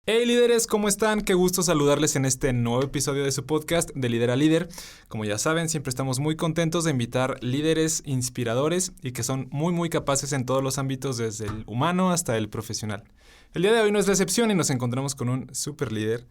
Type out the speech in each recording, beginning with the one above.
Hey líderes, ¿cómo están? Qué gusto saludarles en este nuevo episodio de su podcast de Líder a Líder. Como ya saben, siempre estamos muy contentos de invitar líderes inspiradores y que son muy capaces en todos los ámbitos, desde el humano hasta el profesional. El día de hoy no es la excepción y nos encontramos con un super líder.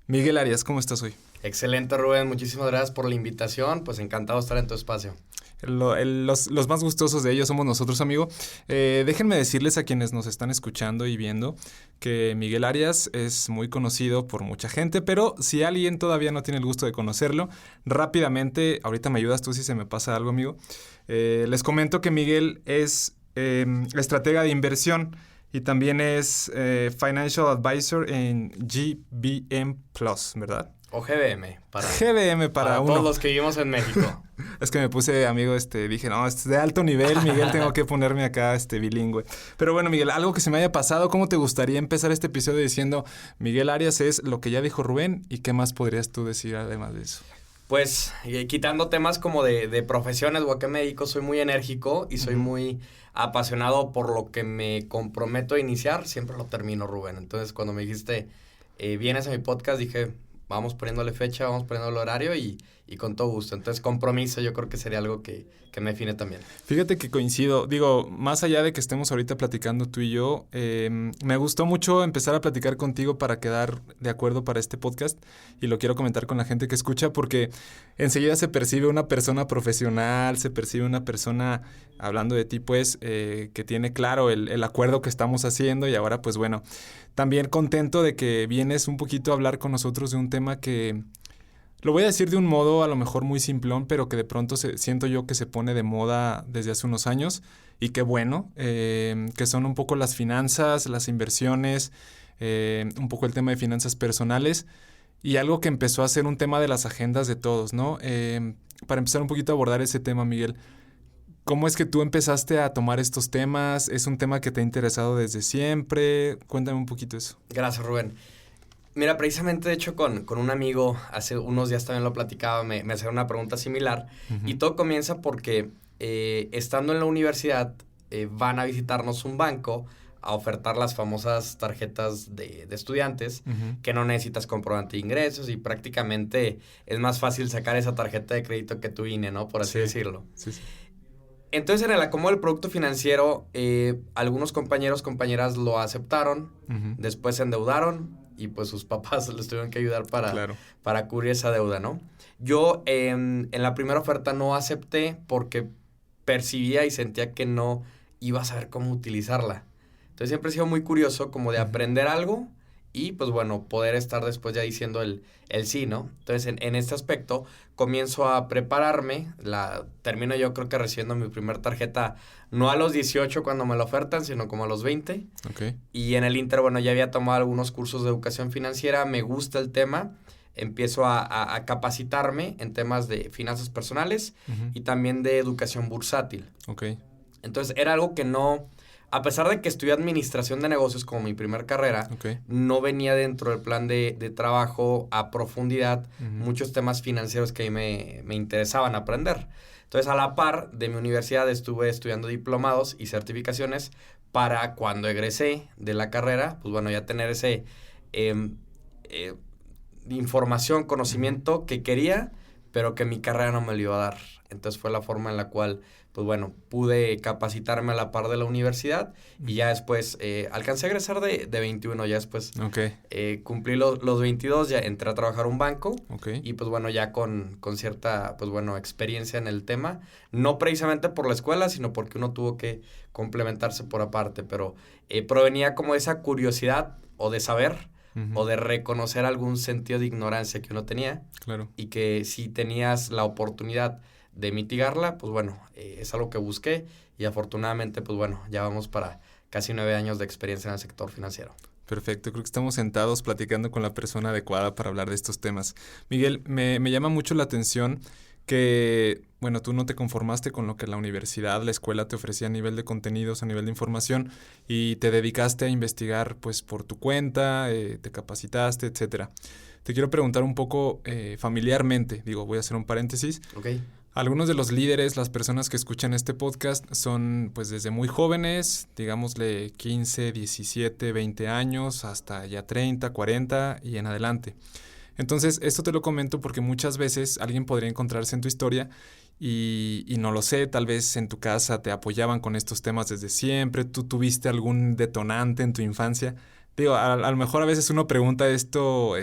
Miguel Arias, ¿cómo estás hoy? Excelente, Rubén. Muchísimas gracias por la invitación. Pues encantado de estar en tu espacio. Los más gustosos de ellos somos nosotros, amigo. Déjenme decirles a quienes nos están escuchando y viendo que Miguel Arias es muy conocido por mucha gente, pero si alguien todavía no tiene el gusto de conocerlo, rápidamente, ahorita me ayudas tú si se me pasa algo, amigo. Les comento que Miguel es estratega de inversión y también es Financial Advisor en GBM Plus, ¿verdad? O GBM. GBM para uno. Todos los que vivimos en México. Es que me puse, amigo, dije, no, es de alto nivel, Miguel, tengo que ponerme acá, bilingüe. Pero bueno, Miguel, algo que se me haya pasado, ¿cómo te gustaría empezar este episodio diciendo, Miguel Arias es lo que ya dijo Rubén, y qué más podrías tú decir además de eso? Pues, quitando temas como de profesiones o a qué me dedico, soy muy enérgico y soy muy apasionado por lo que me comprometo a iniciar, siempre lo termino, Rubén. Entonces, cuando me dijiste, vienes a mi podcast, dije, vamos poniéndole fecha, vamos poniéndole horario y con todo gusto. Entonces, compromiso yo creo que sería algo que me define también. Fíjate que coincido. Digo, más allá de que estemos ahorita platicando tú y yo, me gustó mucho empezar a platicar contigo para quedar de acuerdo para este podcast. Y lo quiero comentar con la gente que escucha porque enseguida se percibe una persona profesional, se percibe una persona, hablando de ti, pues, que tiene claro el acuerdo que estamos haciendo. Y ahora, pues bueno, también contento de que vienes un poquito a hablar con nosotros de un tema que... Lo voy a decir de un modo a lo mejor muy simplón, pero que de pronto siento yo que se pone de moda desde hace unos años. Y qué bueno, que son un poco las finanzas, las inversiones, un poco el tema de finanzas personales. Y algo que empezó a ser un tema de las agendas de todos, ¿no? Para empezar un poquito a abordar ese tema, Miguel, ¿cómo es que tú empezaste a tomar estos temas? ¿Es un tema que te ha interesado desde siempre? Cuéntame un poquito eso. Gracias, Rubén. Mira, precisamente, de hecho, con un amigo, hace unos días también lo platicaba, me hacía una pregunta similar. Y todo comienza porque, estando en la universidad, van a visitarnos un banco a ofertar las famosas tarjetas de estudiantes, que no necesitas comprobante de ingresos y prácticamente es más fácil sacar esa tarjeta de crédito que tu INE, ¿no? Por así decirlo. Sí. Entonces, en el acomodo del producto financiero, algunos compañeras lo aceptaron, después se endeudaron y pues sus papás les tuvieron que ayudar para cubrir esa deuda, ¿no? Yo en la primera oferta no acepté porque percibía y sentía que no iba a saber cómo utilizarla. Entonces siempre he sido muy curioso como de aprender algo y pues bueno, poder estar después ya diciendo el sí, ¿no? Entonces en este aspecto comienzo a prepararme, termino yo creo que recibiendo mi primer tarjeta no a los 18 cuando me la ofertan, sino como a los 20. Okay. Y en el inter, bueno, ya había tomado algunos cursos de educación financiera, me gusta el tema, empiezo a capacitarme en temas de finanzas personales y también de educación bursátil. Okay. Entonces era algo que no... A pesar de que estudié administración de negocios como mi primer carrera, no venía dentro del plan de trabajo a profundidad muchos temas financieros que a mí me interesaban aprender. Entonces, a la par de mi universidad estuve estudiando diplomados y certificaciones para cuando egresé de la carrera, pues bueno, ya tener ese información, conocimiento que quería, pero que mi carrera no me lo iba a dar. Entonces fue la forma en la cual, pues bueno, pude capacitarme a la par de la universidad y ya después alcancé a egresar de 21, ya después cumplí los 22, ya entré a trabajar a un banco y pues bueno, ya con cierta, pues bueno, experiencia en el tema, no precisamente por la escuela, sino porque uno tuvo que complementarse por aparte, pero provenía como esa curiosidad o de saber o de reconocer algún sentido de ignorancia que uno tenía. Claro. Y que si tenías la oportunidad de mitigarla, pues bueno, es algo que busqué y afortunadamente, pues bueno, ya vamos para casi 9 años de experiencia en el sector financiero. Perfecto, creo que estamos sentados platicando con la persona adecuada para hablar de estos temas. Miguel, me llama mucho la atención que, bueno, tú no te conformaste con lo que la universidad, la escuela te ofrecía a nivel de contenidos, a nivel de información y te dedicaste a investigar pues por tu cuenta, te capacitaste, etcétera. Te quiero preguntar un poco familiarmente, digo, voy a hacer un paréntesis. Algunos de los líderes, las personas que escuchan este podcast, son pues desde muy jóvenes, digámosle 15, 17, 20 años, hasta ya 30, 40 y en adelante. Entonces, esto te lo comento porque muchas veces alguien podría encontrarse en tu historia y no lo sé, tal vez en tu casa te apoyaban con estos temas desde siempre, tú tuviste algún detonante en tu infancia. Digo, a lo mejor a veces uno pregunta esto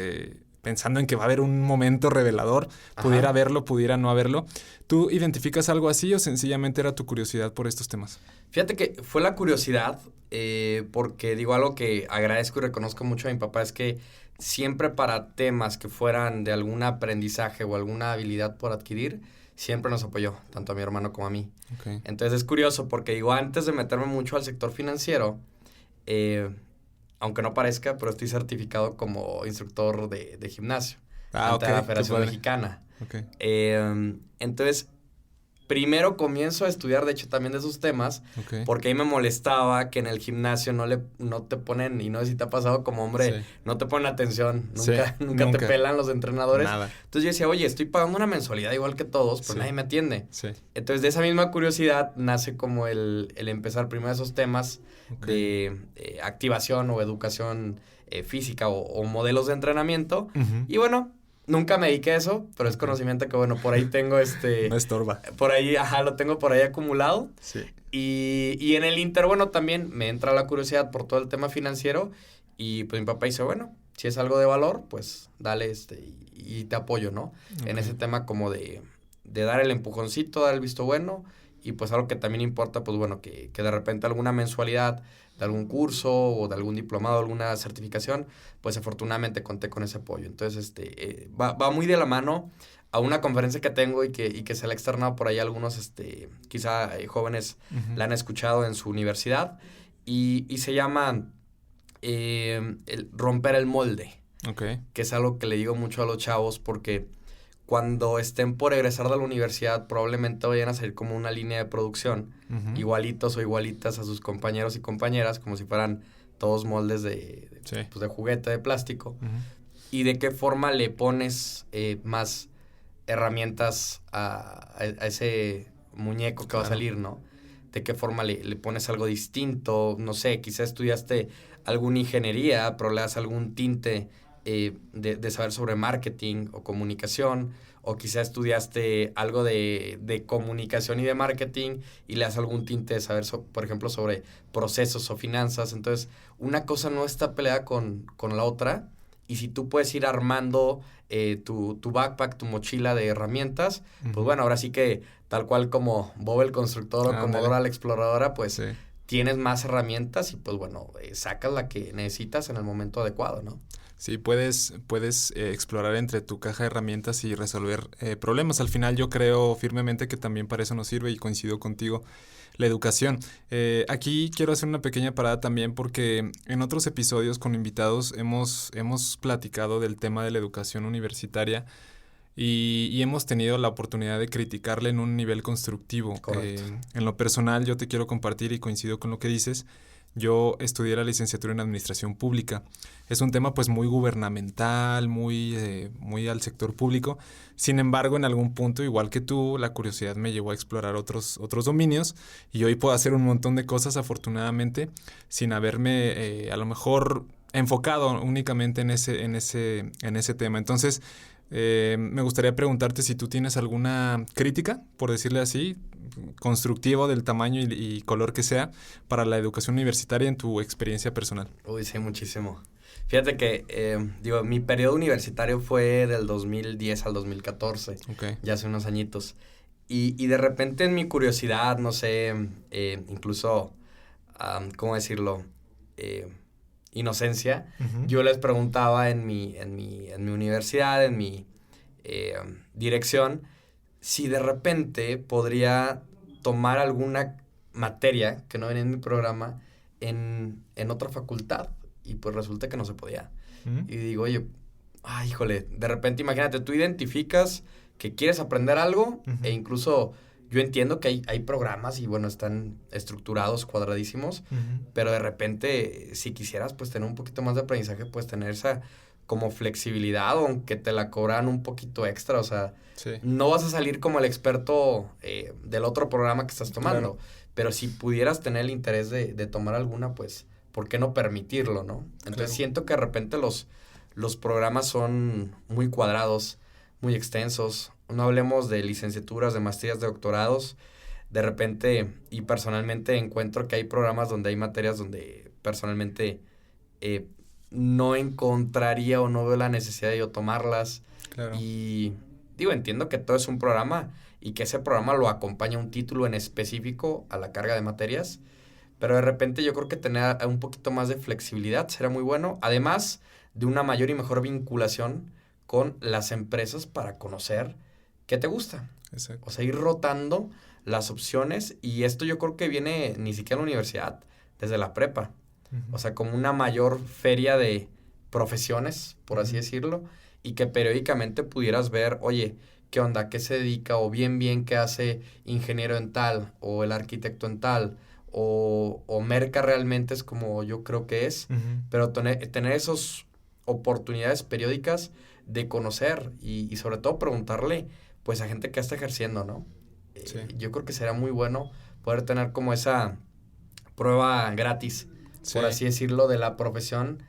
pensando en que va a haber un momento revelador, pudiera haberlo, pudiera no haberlo. ¿Tú identificas algo así o sencillamente era tu curiosidad por estos temas? Fíjate que fue la curiosidad, porque digo algo que agradezco y reconozco mucho a mi papá, es que siempre para temas que fueran de algún aprendizaje o alguna habilidad por adquirir, siempre nos apoyó, tanto a mi hermano como a mí. Okay. Entonces es curioso porque digo, antes de meterme mucho al sector financiero, aunque no parezca, pero estoy certificado como instructor de gimnasio ante la Federación Mexicana. Okay. Entonces, primero comienzo a estudiar, de hecho, también de esos temas, porque ahí me molestaba que en el gimnasio no te ponen, y no sé si te ha pasado como hombre, no te ponen atención, nunca te pelan los entrenadores. Nada. Entonces yo decía, oye, estoy pagando una mensualidad igual que todos, pero nadie me atiende. Sí. Entonces, de esa misma curiosidad nace como el empezar primero esos temas de activación o educación física o modelos de entrenamiento. Y bueno, nunca me dediqué a eso, pero es conocimiento que, bueno, por ahí tengo No estorba. Por ahí, lo tengo por ahí acumulado. Sí. Y en el Inter, bueno, también me entra la curiosidad por todo el tema financiero. Y pues mi papá dice, bueno, si es algo de valor, pues dale y te apoyo, ¿no? En ese tema como de dar el empujoncito, dar el visto bueno. Y pues algo que también importa, pues bueno, que de repente alguna mensualidad de algún curso o de algún diplomado, alguna certificación, pues afortunadamente conté con ese apoyo. Entonces, va muy de la mano a una conferencia que tengo y que se la he externado por ahí a algunos, quizá jóvenes la han escuchado en su universidad, y se llama el romper el molde. Okay. Que es algo que le digo mucho a los chavos porque cuando estén por egresar de la universidad probablemente vayan a salir como una línea de producción, igualitos o igualitas a sus compañeros y compañeras, como si fueran todos moldes de juguete, de plástico. Y de qué forma le pones más herramientas a ese muñeco que va a salir, ¿no? De qué forma le pones algo distinto, no sé, quizá estudiaste alguna ingeniería, pero le das algún tinte de saber sobre marketing o comunicación, o quizá estudiaste algo de comunicación y de marketing y le das algún tinte de saber, por ejemplo, sobre procesos o finanzas. Entonces, una cosa no está peleada con la otra, y si tú puedes ir armando tu backpack, tu mochila de herramientas, pues bueno, ahora sí que tal cual como Bob el constructor o como Dora la exploradora, pues tienes más herramientas y pues bueno, sacas la que necesitas en el momento adecuado, ¿no? Sí, puedes explorar entre tu caja de herramientas y resolver problemas. Al final yo creo firmemente que también para eso nos sirve, y coincido contigo, la educación. Aquí quiero hacer una pequeña parada también porque en otros episodios con invitados hemos platicado del tema de la educación universitaria y hemos tenido la oportunidad de criticarla en un nivel constructivo. En lo personal yo te quiero compartir, y coincido con lo que dices. Yo estudié la licenciatura en Administración Pública. Es un tema pues muy gubernamental, muy al sector público. Sin embargo, en algún punto, igual que tú, la curiosidad me llevó a explorar otros dominios, y hoy puedo hacer un montón de cosas, afortunadamente, sin haberme a lo mejor enfocado únicamente en ese tema. Entonces, me gustaría preguntarte si tú tienes alguna crítica, por decirle así, constructivo del tamaño y color que sea, para la educación universitaria en tu experiencia personal. Uy, sí, muchísimo. Fíjate que, mi periodo universitario fue del 2010 al 2014, ya hace unos añitos. Y de repente en mi curiosidad, no sé, incluso, ¿cómo decirlo? Inocencia, yo les preguntaba en mi universidad, en mi dirección, si de repente podría tomar alguna materia que no venía en mi programa en otra facultad, y pues resulta que no se podía. Y digo, oye, híjole, de repente imagínate, tú identificas que quieres aprender algo, e incluso yo entiendo que hay programas y bueno, están estructurados, cuadradísimos, pero de repente si quisieras pues tener un poquito más de aprendizaje, pues tener esa como flexibilidad, aunque te la cobran un poquito extra, o sea, sí. No vas a salir como el experto del otro programa que estás tomando, claro. Pero si pudieras tener el interés de tomar alguna, pues, ¿por qué no permitirlo, no? Entonces claro. Siento que de repente los programas son muy cuadrados, muy extensos. No hablemos de licenciaturas, de maestrías, de doctorados. De repente, y personalmente encuentro que hay programas donde hay materias donde personalmente no encontraría o no veo la necesidad de yo tomarlas. Claro. Y digo, entiendo que todo es un programa y que ese programa lo acompaña un título en específico a la carga de materias, pero de repente yo creo que tener un poquito más de flexibilidad será muy bueno, además de una mayor y mejor vinculación con las empresas para conocer qué te gusta. Exacto. O sea, ir rotando las opciones, y esto yo creo que viene ni siquiera en la universidad, desde la prepa. O sea, como una mayor feria de profesiones, por así decirlo, y que periódicamente pudieras ver, oye, ¿qué onda? ¿Qué se dedica? O bien, ¿qué hace ingeniero en tal? O el arquitecto en tal. O merca realmente es como yo creo que es. Pero tener esas oportunidades periódicas de conocer y sobre todo preguntarle, pues, a gente que está ejerciendo, ¿no? Sí. Yo creo que será muy bueno poder tener como esa prueba gratis, por así decirlo, de la profesión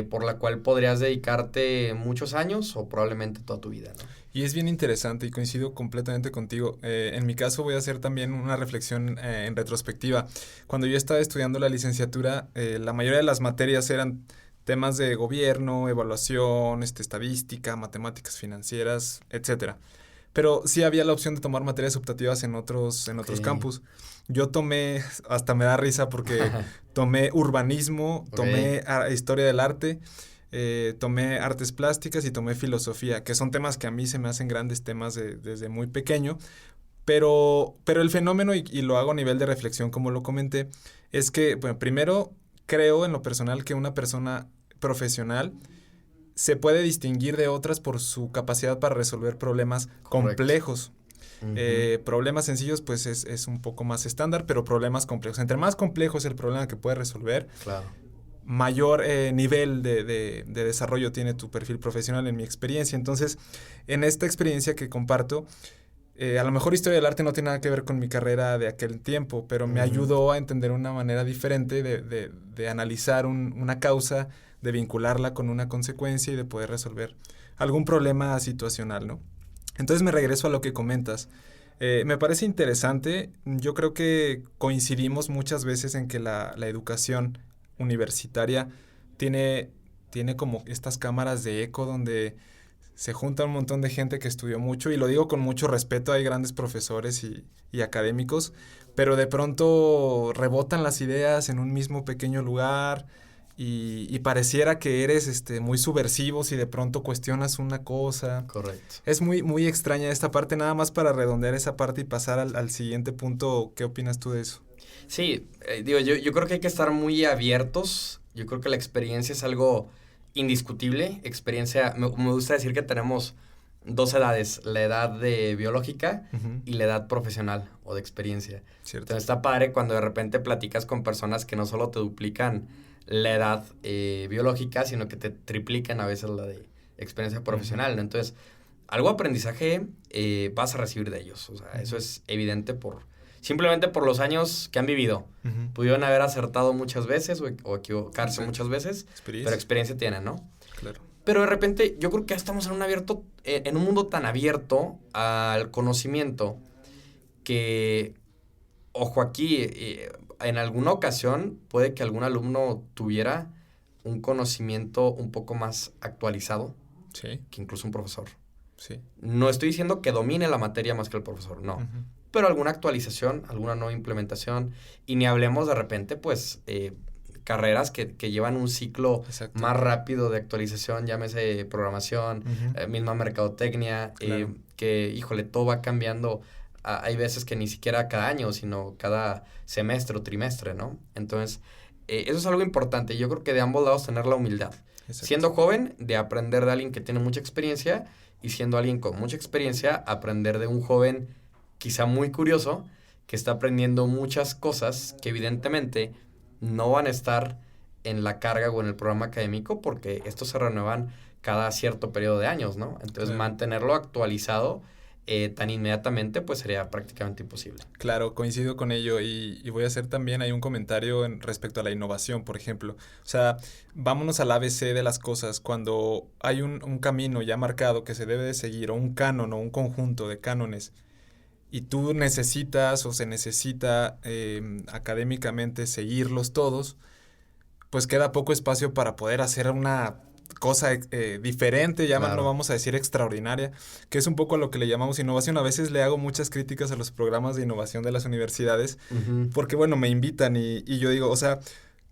por la cual podrías dedicarte muchos años o probablemente toda tu vida, ¿no? Y es bien interesante y coincido completamente contigo. En mi caso voy a hacer también una reflexión en retrospectiva. Cuando yo estaba estudiando la licenciatura, la mayoría de las materias eran temas de gobierno, evaluación, estadística, matemáticas financieras, etcétera. Pero sí había la opción de tomar materias optativas en otros campus. Yo tomé, hasta me da risa porque tomé urbanismo, tomé historia del arte, tomé artes plásticas y tomé filosofía, que son temas que a mí se me hacen grandes temas desde muy pequeño. Pero el fenómeno, y lo hago a nivel de reflexión como lo comenté, es que, bueno, primero creo en lo personal que una persona profesional se puede distinguir de otras por su capacidad para resolver problemas complejos. Problemas sencillos, pues es un poco más estándar, pero problemas complejos. Entre más complejo es el problema que puedes resolver, claro. Mayor nivel de desarrollo tiene tu perfil profesional, en mi experiencia. Entonces, en esta experiencia que comparto, a lo mejor historia del arte no tiene nada que ver con mi carrera de aquel tiempo, pero me ayudó a entender una manera diferente de analizar una causa, de vincularla con una consecuencia y de poder resolver algún problema situacional, ¿no? Entonces me regreso a lo que comentas. Me parece interesante. Yo creo que coincidimos muchas veces en que la educación universitaria tiene como estas cámaras de eco donde se junta un montón de gente que estudió mucho, y lo digo con mucho respeto, hay grandes profesores y académicos, pero de pronto rebotan las ideas en un mismo pequeño lugar. Y pareciera que eres muy subversivo si de pronto cuestionas una cosa. Correcto. Es muy, muy extraña esta parte, nada más para redondear esa parte y pasar al siguiente punto. ¿Qué opinas tú de eso? Sí, yo creo que hay que estar muy abiertos. Yo creo que la experiencia es algo indiscutible. Experiencia, me gusta decir que tenemos dos edades, la edad de biológica y la edad profesional o de experiencia. Cierto. Entonces está padre cuando de repente platicas con personas que no solo te duplican la edad biológica, sino que te triplican a veces la de experiencia profesional, ¿no? Entonces, algo aprendizaje vas a recibir de ellos. O sea, eso es evidente simplemente por los años que han vivido. Pudieron haber acertado muchas veces o equivocarse muchas veces, pero experiencia tienen, ¿no? Claro. Pero de repente, yo creo que ya estamos en un mundo tan abierto al conocimiento que, ojo aquí, en alguna ocasión puede que algún alumno tuviera un conocimiento un poco más actualizado que incluso un profesor. Sí. No estoy diciendo que domine la materia más que el profesor, no. Pero alguna actualización, alguna nueva implementación, y ni hablemos de repente, pues, carreras que llevan un ciclo más rápido de actualización, llámese programación, misma mercadotecnia, claro. Que, híjole, todo va cambiando. Hay veces que ni siquiera cada año, sino cada semestre o trimestre, ¿no? Entonces, eso es algo importante. Yo creo que de ambos lados tener la humildad. Exacto. Siendo joven, de aprender de alguien que tiene mucha experiencia, y siendo alguien con mucha experiencia, aprender de un joven quizá muy curioso, que está aprendiendo muchas cosas que evidentemente no van a estar en la carga o en el programa académico porque estos se renuevan cada cierto periodo de años, ¿no? Entonces, mantenerlo actualizado tan inmediatamente, pues sería prácticamente imposible. Claro, coincido con ello y voy a hacer también ahí un comentario respecto a la innovación, por ejemplo. O sea, vámonos al ABC de las cosas. Cuando hay un camino ya marcado que se debe de seguir, o un canon o un conjunto de cánones, y tú necesitas o se necesita académicamente seguirlos todos, pues queda poco espacio para poder hacer una cosa diferente, ya no vamos a decir extraordinaria, que es un poco a lo que le llamamos innovación. A veces le hago muchas críticas a los programas de innovación de las universidades, porque bueno, me invitan y yo digo, o sea,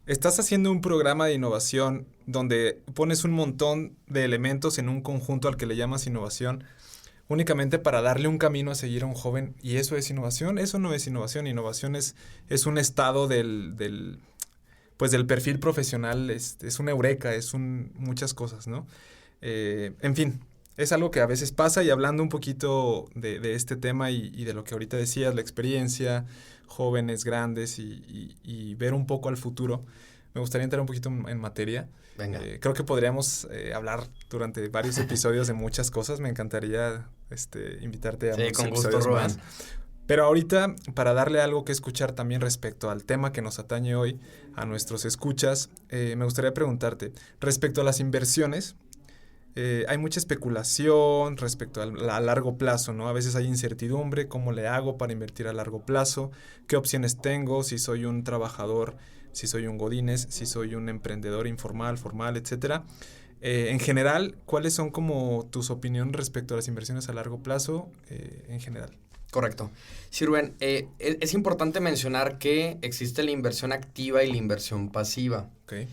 estás haciendo un programa de innovación donde pones un montón de elementos en un conjunto al que le llamas innovación, únicamente para darle un camino a seguir a un joven, y eso es innovación. Eso no es innovación. Innovación es un estado del perfil profesional, es una eureka, muchas cosas, ¿no? En fin, es algo que a veces pasa, y hablando un poquito de este tema y de lo que ahorita decías, la experiencia, jóvenes, grandes y ver un poco al futuro, me gustaría entrar un poquito en materia. Venga. Creo que podríamos hablar durante varios episodios de muchas cosas. Me encantaría invitarte a muchos episodios más. Pero ahorita, para darle algo que escuchar también respecto al tema que nos atañe hoy, a nuestros escuchas, me gustaría preguntarte, respecto a las inversiones, hay mucha especulación respecto a largo plazo, ¿no? A veces hay incertidumbre, ¿cómo le hago para invertir a largo plazo? ¿Qué opciones tengo? Si soy un trabajador, si soy un godínez, si soy un emprendedor informal, formal, etcétera. En general, ¿cuáles son como tus opiniones respecto a las inversiones a largo plazo en general? Correcto. Sí, Rubén, es importante mencionar que existe la inversión activa y la inversión pasiva. Okay.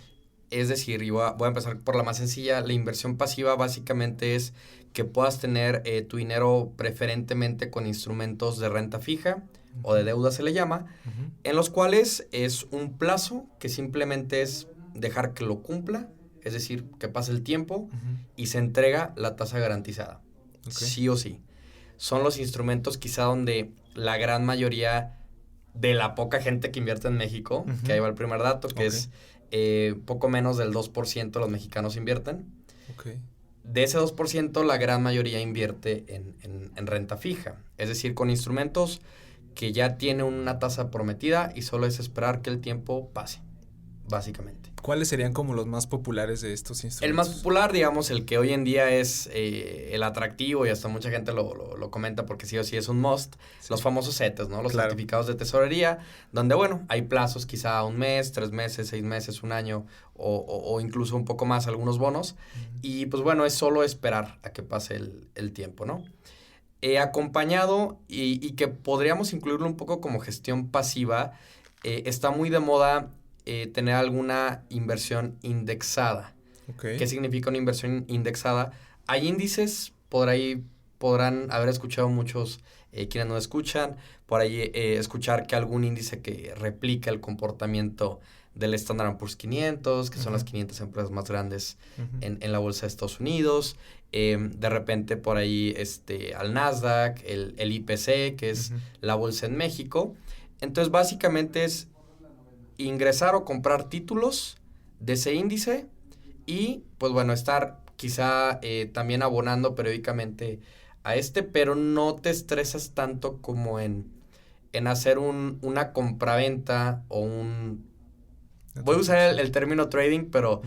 Es decir, y voy a empezar por la más sencilla, la inversión pasiva básicamente es que puedas tener tu dinero preferentemente con instrumentos de renta fija o de deuda se le llama, en los cuales es un plazo que simplemente es dejar que lo cumpla, es decir, que pase el tiempo y se entrega la tasa garantizada, sí o sí. Son los instrumentos quizá donde la gran mayoría de la poca gente que invierte en México, que ahí va el primer dato, que es poco menos del 2% de los mexicanos invierten. De ese 2%, la gran mayoría invierte en renta fija, es decir, con instrumentos que ya tienen una tasa prometida y solo es esperar que el tiempo pase, básicamente. ¿Cuáles serían como los más populares de estos instrumentos? El más popular, digamos, el que hoy en día es el atractivo y hasta mucha gente lo comenta porque sí o sí es un must, los famosos CETES, ¿no? Los certificados de tesorería, donde, bueno, hay plazos quizá 1 mes, 3 meses, 6 meses, 1 año o incluso un poco más algunos bonos. Y, pues, bueno, es solo esperar a que pase el tiempo, ¿no? Acompañado y que podríamos incluirlo un poco como gestión pasiva, está muy de moda tener alguna inversión indexada. ¿Qué significa una inversión indexada? Hay índices, por ahí podrán haber escuchado muchos quienes no escuchan, por ahí escuchar que algún índice que replica el comportamiento del Standard & Poor's 500, que son las 500 empresas más grandes en la bolsa de Estados Unidos. De repente por ahí al Nasdaq, el IPC, que es la bolsa en México. Entonces básicamente es ingresar o comprar títulos de ese índice y, pues bueno, estar quizá también abonando periódicamente a pero no te estresas tanto como en hacer una compraventa o voy a usar el término trading, pero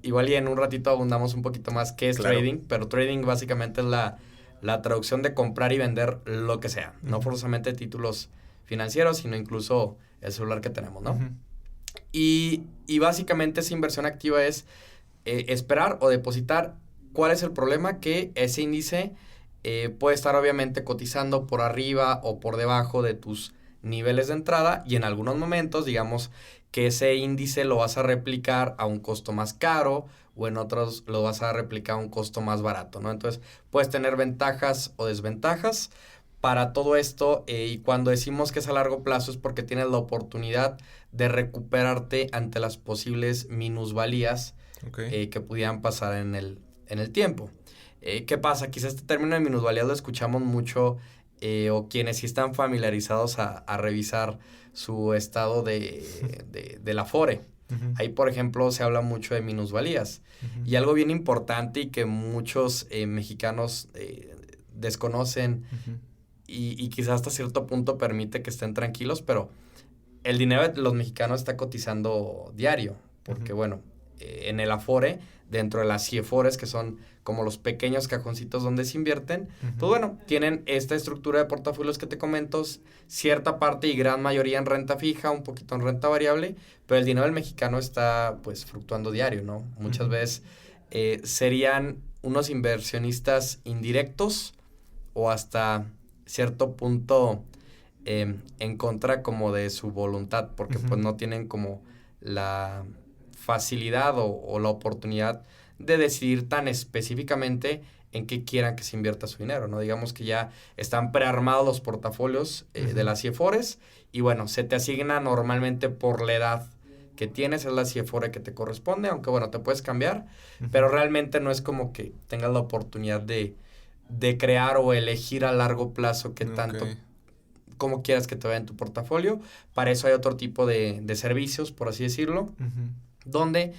igual y en un ratito abundamos un poquito más qué es trading, pero trading básicamente es la traducción de comprar y vender lo que sea, no forzosamente títulos financieros, sino incluso el celular que tenemos, ¿no? Y básicamente esa inversión activa es esperar o depositar. ¿Cuál es el problema? Que ese índice puede estar obviamente cotizando por arriba o por debajo de tus niveles de entrada y en algunos momentos, digamos, que ese índice lo vas a replicar a un costo más caro o en otros lo vas a replicar a un costo más barato, ¿no? Entonces, puedes tener ventajas o desventajas para todo esto y cuando decimos que es a largo plazo es porque tienes la oportunidad de recuperarte ante las posibles minusvalías que pudieran pasar en el tiempo. ¿Qué pasa? Quizás este término de minusvalías lo escuchamos mucho o quienes sí están familiarizados a revisar su estado de la Afore. Ahí, por ejemplo, se habla mucho de minusvalías. Y algo bien importante y que muchos mexicanos desconocen y quizás hasta cierto punto permite que estén tranquilos, pero el dinero de los mexicanos está cotizando diario. Porque, bueno, en el Afore, dentro de las CIEFORES, que son como los pequeños cajoncitos donde se invierten, pues bueno, tienen esta estructura de portafolios que te comento, cierta parte y gran mayoría en renta fija, un poquito en renta variable, pero el dinero del mexicano está pues fluctuando diario, ¿no? Muchas veces serían unos inversionistas indirectos o hasta cierto punto en contra como de su voluntad, porque pues no tienen como la facilidad o la oportunidad de decidir tan específicamente en qué quieran que se invierta su dinero, ¿no? Digamos que ya están prearmados los portafolios de las CIEFORES y bueno, se te asigna normalmente por la edad que tienes, es la CIEFORE que te corresponde, aunque bueno, te puedes cambiar, pero realmente no es como que tengas la oportunidad de crear o elegir a largo plazo qué tanto, cómo quieras que te vaya en tu portafolio. Para eso hay otro tipo de servicios, por así decirlo, donde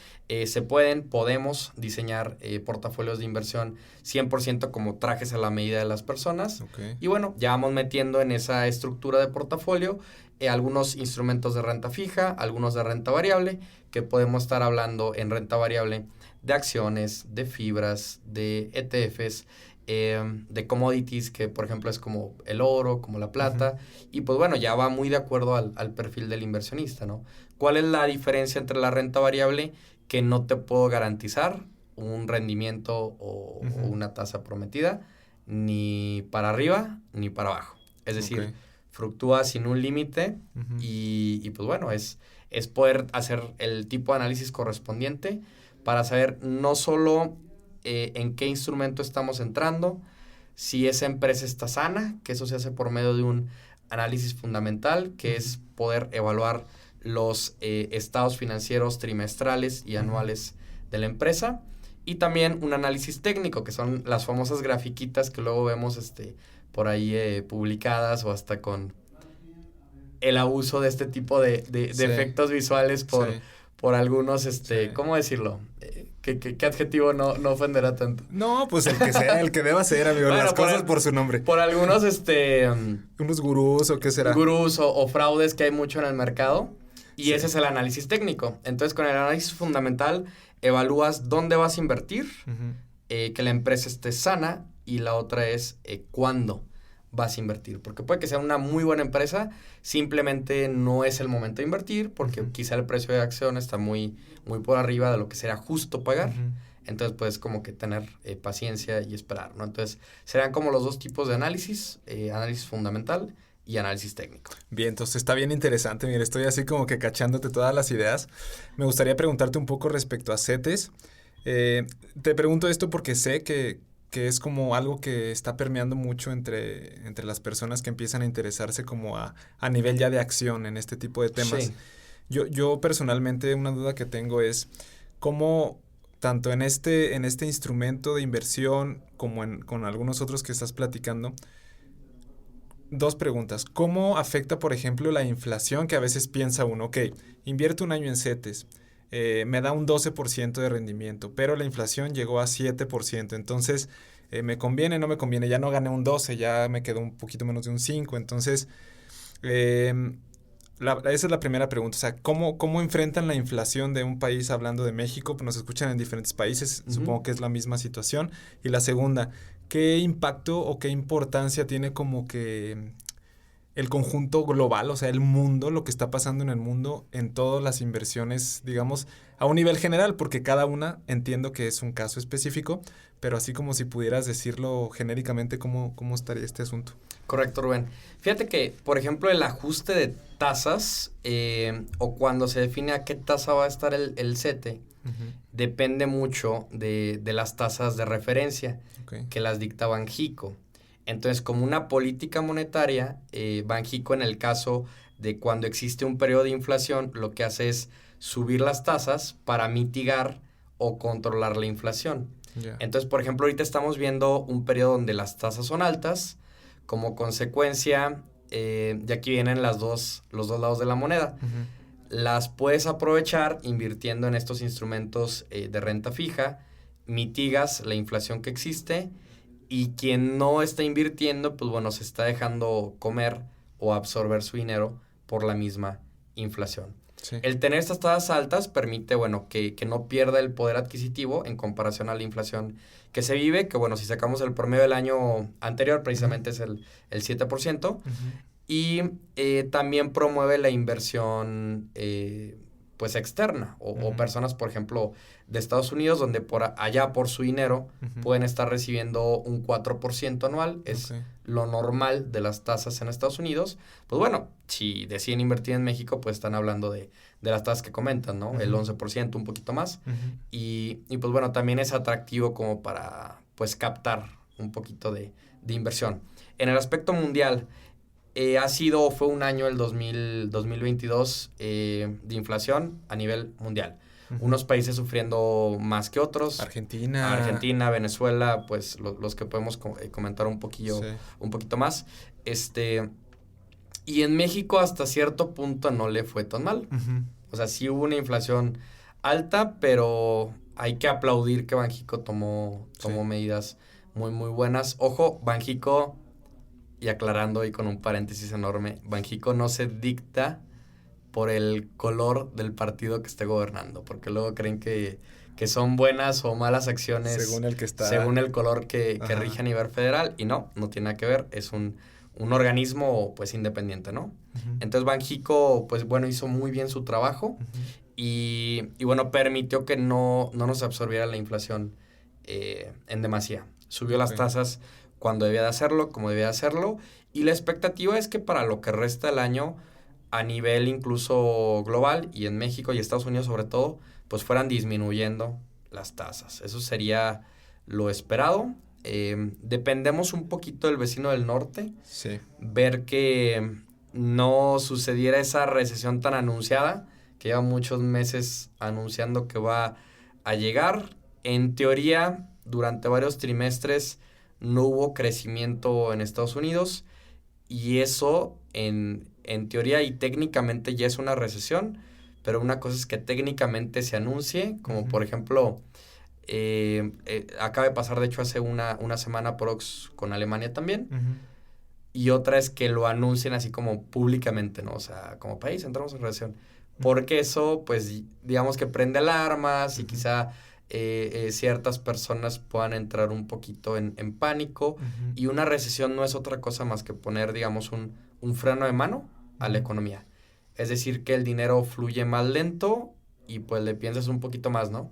podemos diseñar portafolios de inversión 100% como trajes a la medida de las personas. Y bueno, ya vamos metiendo en esa estructura de portafolio algunos instrumentos de renta fija, algunos de renta variable, que podemos estar hablando en renta variable de acciones, de fibras, de ETFs, de commodities, que por ejemplo es como el oro, como la plata, y pues bueno, ya va muy de acuerdo al perfil del inversionista, ¿no? ¿Cuál es la diferencia entre la renta variable? Que no te puedo garantizar un rendimiento o una tasa prometida, ni para arriba ni para abajo. Es decir, fluctúa sin un límite y pues bueno, es poder hacer el tipo de análisis correspondiente para saber no solo en qué instrumento estamos entrando, si esa empresa está sana, que eso se hace por medio de un análisis fundamental, que es poder evaluar los estados financieros trimestrales y anuales de la empresa, y también un análisis técnico, que son las famosas grafiquitas que luego vemos por ahí publicadas o hasta con el abuso de este tipo de efectos visuales por algunos, ¿cómo decirlo? ¿Qué adjetivo no ofenderá tanto? No, pues el que sea, el que deba ser, amigo. Bueno, las cosas por su nombre. Por algunos, unos gurús o qué será. Gurús o fraudes que hay mucho en el mercado. Y ese es el análisis técnico. Entonces, con el análisis fundamental, evalúas dónde vas a invertir, que la empresa esté sana, y la otra es cuándo vas a invertir. Porque puede que sea una muy buena empresa, simplemente no es el momento de invertir, porque quizá el precio de acción está muy, muy por arriba de lo que será justo pagar. Entonces, puedes como que tener paciencia y esperar, ¿no? Entonces, serán como los dos tipos de análisis, análisis fundamental y análisis técnico. Bien, entonces está bien interesante. Mira, estoy así como que cachándote todas las ideas. Me gustaría preguntarte un poco respecto a CETES. Te pregunto esto porque sé que es como algo que está permeando mucho entre las personas que empiezan a interesarse como a nivel ya de acción en este tipo de temas. Sí. Yo personalmente una duda que tengo es cómo tanto en este instrumento de inversión como con algunos otros que estás platicando. Dos preguntas. ¿Cómo afecta, por ejemplo, la inflación que a veces piensa uno? Ok, invierto un año en CETES, me da un 12% de rendimiento, pero la inflación llegó a 7%. Entonces, ¿me conviene? No me conviene. Ya no gané un 12, ya me quedó un poquito menos de un 5. Entonces, esa es la primera pregunta. O sea, ¿cómo enfrentan la inflación de un país hablando de México? Pues nos escuchan en diferentes países. Supongo que es la misma situación. Y la segunda, ¿qué impacto o qué importancia tiene como que el conjunto global, o sea, el mundo, lo que está pasando en el mundo, en todas las inversiones, digamos, a un nivel general? Porque cada una entiendo que es un caso específico, pero así como si pudieras decirlo genéricamente, ¿cómo estaría este asunto? Correcto, Rubén. Fíjate que, por ejemplo, el ajuste de tasas o cuando se define a qué tasa va a estar el CETE, depende mucho de las tasas de referencia que las dicta Banxico. Entonces, como una política monetaria, Banxico, en el caso de cuando existe un periodo de inflación, lo que hace es subir las tasas para mitigar o controlar la inflación. Yeah. Entonces, por ejemplo, ahorita estamos viendo un periodo donde las tasas son altas. Como consecuencia, de aquí vienen los dos lados de la moneda. las puedes aprovechar invirtiendo en estos instrumentos de renta fija, mitigas la inflación que existe y quien no está invirtiendo, pues bueno, se está dejando comer o absorber su dinero por la misma inflación. Sí. El tener estas tasas altas permite, bueno, que no pierda el poder adquisitivo en comparación a la inflación que se vive, que bueno, si sacamos el promedio del año anterior, precisamente es el 7%, y también promueve la inversión pues externa o personas, por ejemplo, de Estados Unidos, donde por su dinero pueden estar recibiendo un 4% anual, es lo normal de las tasas en Estados Unidos. Pues bueno, si deciden invertir en México, pues están hablando de las tasas que comentan, ¿no? El 11%, un poquito más. Y pues bueno, también es atractivo como para pues captar un poquito de inversión. En el aspecto mundial, fue un año el 2022 de inflación a nivel mundial. Unos países sufriendo más que otros. Argentina, Venezuela, pues los que podemos comentar un poquito más. Y en México hasta cierto punto no le fue tan mal. O sea, sí hubo una inflación alta, pero hay que aplaudir que Banxico tomó medidas muy, muy buenas. Ojo, Banxico, y aclarando ahí con un paréntesis enorme, Banxico no se dicta por el color del partido que esté gobernando, porque luego creen que son buenas o malas acciones según el color que rige a nivel federal, y no tiene nada que ver, es un organismo pues independiente, ¿no? Entonces Banxico pues bueno hizo muy bien su trabajo y bueno permitió que no nos absorbiera la inflación en demasía. Subió las tasas cuando debía de hacerlo, como debía de hacerlo, y la expectativa es que para lo que resta del año, a nivel incluso global, y en México y Estados Unidos sobre todo, pues fueran disminuyendo las tasas. Eso sería lo esperado. Dependemos un poquito del vecino del norte. Sí. Ver que no sucediera esa recesión tan anunciada, que lleva muchos meses anunciando que va a llegar. En teoría, durante varios trimestres, no hubo crecimiento en Estados Unidos y eso en teoría y técnicamente ya es una recesión, pero una cosa es que técnicamente se anuncie, como por ejemplo, acaba de pasar de hecho hace una semana prox con Alemania también, y otra es que lo anuncien así como públicamente, ¿no? O sea, como país entramos en recesión, porque eso pues digamos que prende alarmas y quizá ciertas personas puedan entrar un poquito en pánico y una recesión no es otra cosa más que poner, digamos, un freno de mano a la economía. Es decir, que el dinero fluye más lento y pues le piensas un poquito más, ¿no?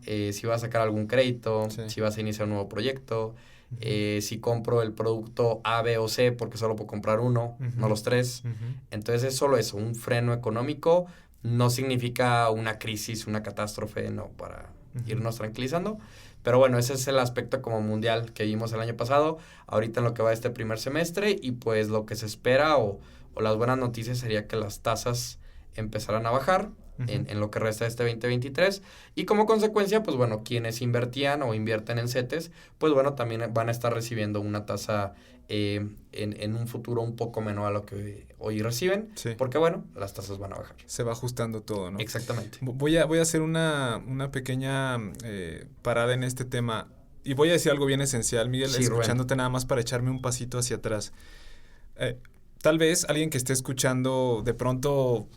Si vas a sacar algún crédito, si vas a iniciar un nuevo proyecto, si compro el producto A, B o C porque solo puedo comprar uno, no los tres. Entonces es solo eso, un freno económico no significa una crisis, una catástrofe, no, para irnos tranquilizando. Pero bueno, ese es el aspecto como mundial que vimos el año pasado, ahorita en lo que va este primer semestre, y pues lo que se espera o las buenas noticias sería que las tasas empezaran a bajar en lo que resta de este 2023, y como consecuencia, pues bueno, quienes invertían o invierten en CETES, pues bueno, también van a estar recibiendo una tasa en un futuro un poco menor a lo que hoy reciben, porque bueno, las tasas van a bajar. Se va ajustando todo, ¿no? Exactamente. Voy a hacer una pequeña parada en este tema, y voy a decir algo bien esencial, Miguel, escuchándote nada más para echarme un pasito hacia atrás. Tal vez alguien que esté escuchando, de pronto,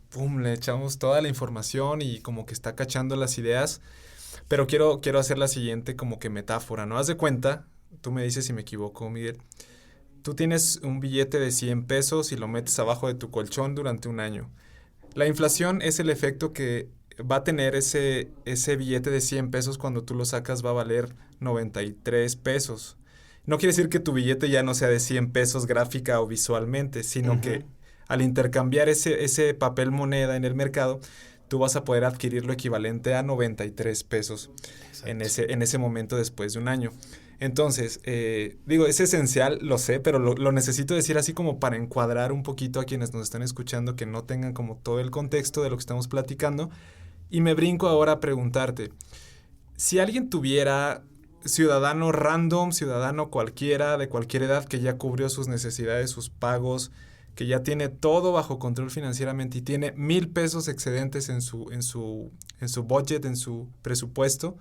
le echamos toda la información y como que está cachando las ideas, pero quiero hacer la siguiente como que metáfora, ¿no? Haz de cuenta, tú me dices si me equivoco, Miguel, tú tienes un billete de 100 pesos y lo metes abajo de tu colchón durante un año. La inflación es el efecto que va a tener ese billete de 100 pesos cuando tú lo sacas, va a valer 93 pesos. No quiere decir que tu billete ya no sea de 100 pesos gráfica o visualmente, sino que al intercambiar ese papel moneda en el mercado, tú vas a poder adquirir lo equivalente a 93 pesos en ese momento después de un año. Entonces, es esencial, lo sé, pero lo necesito decir así como para encuadrar un poquito a quienes nos están escuchando, que no tengan como todo el contexto de lo que estamos platicando. Y me brinco ahora a preguntarte, si alguien tuviera ciudadano random, ciudadano cualquiera, de cualquier edad, que ya cubrió sus necesidades, sus pagos, que ya tiene todo bajo control financieramente y tiene 1,000 pesos excedentes en su budget, en su presupuesto,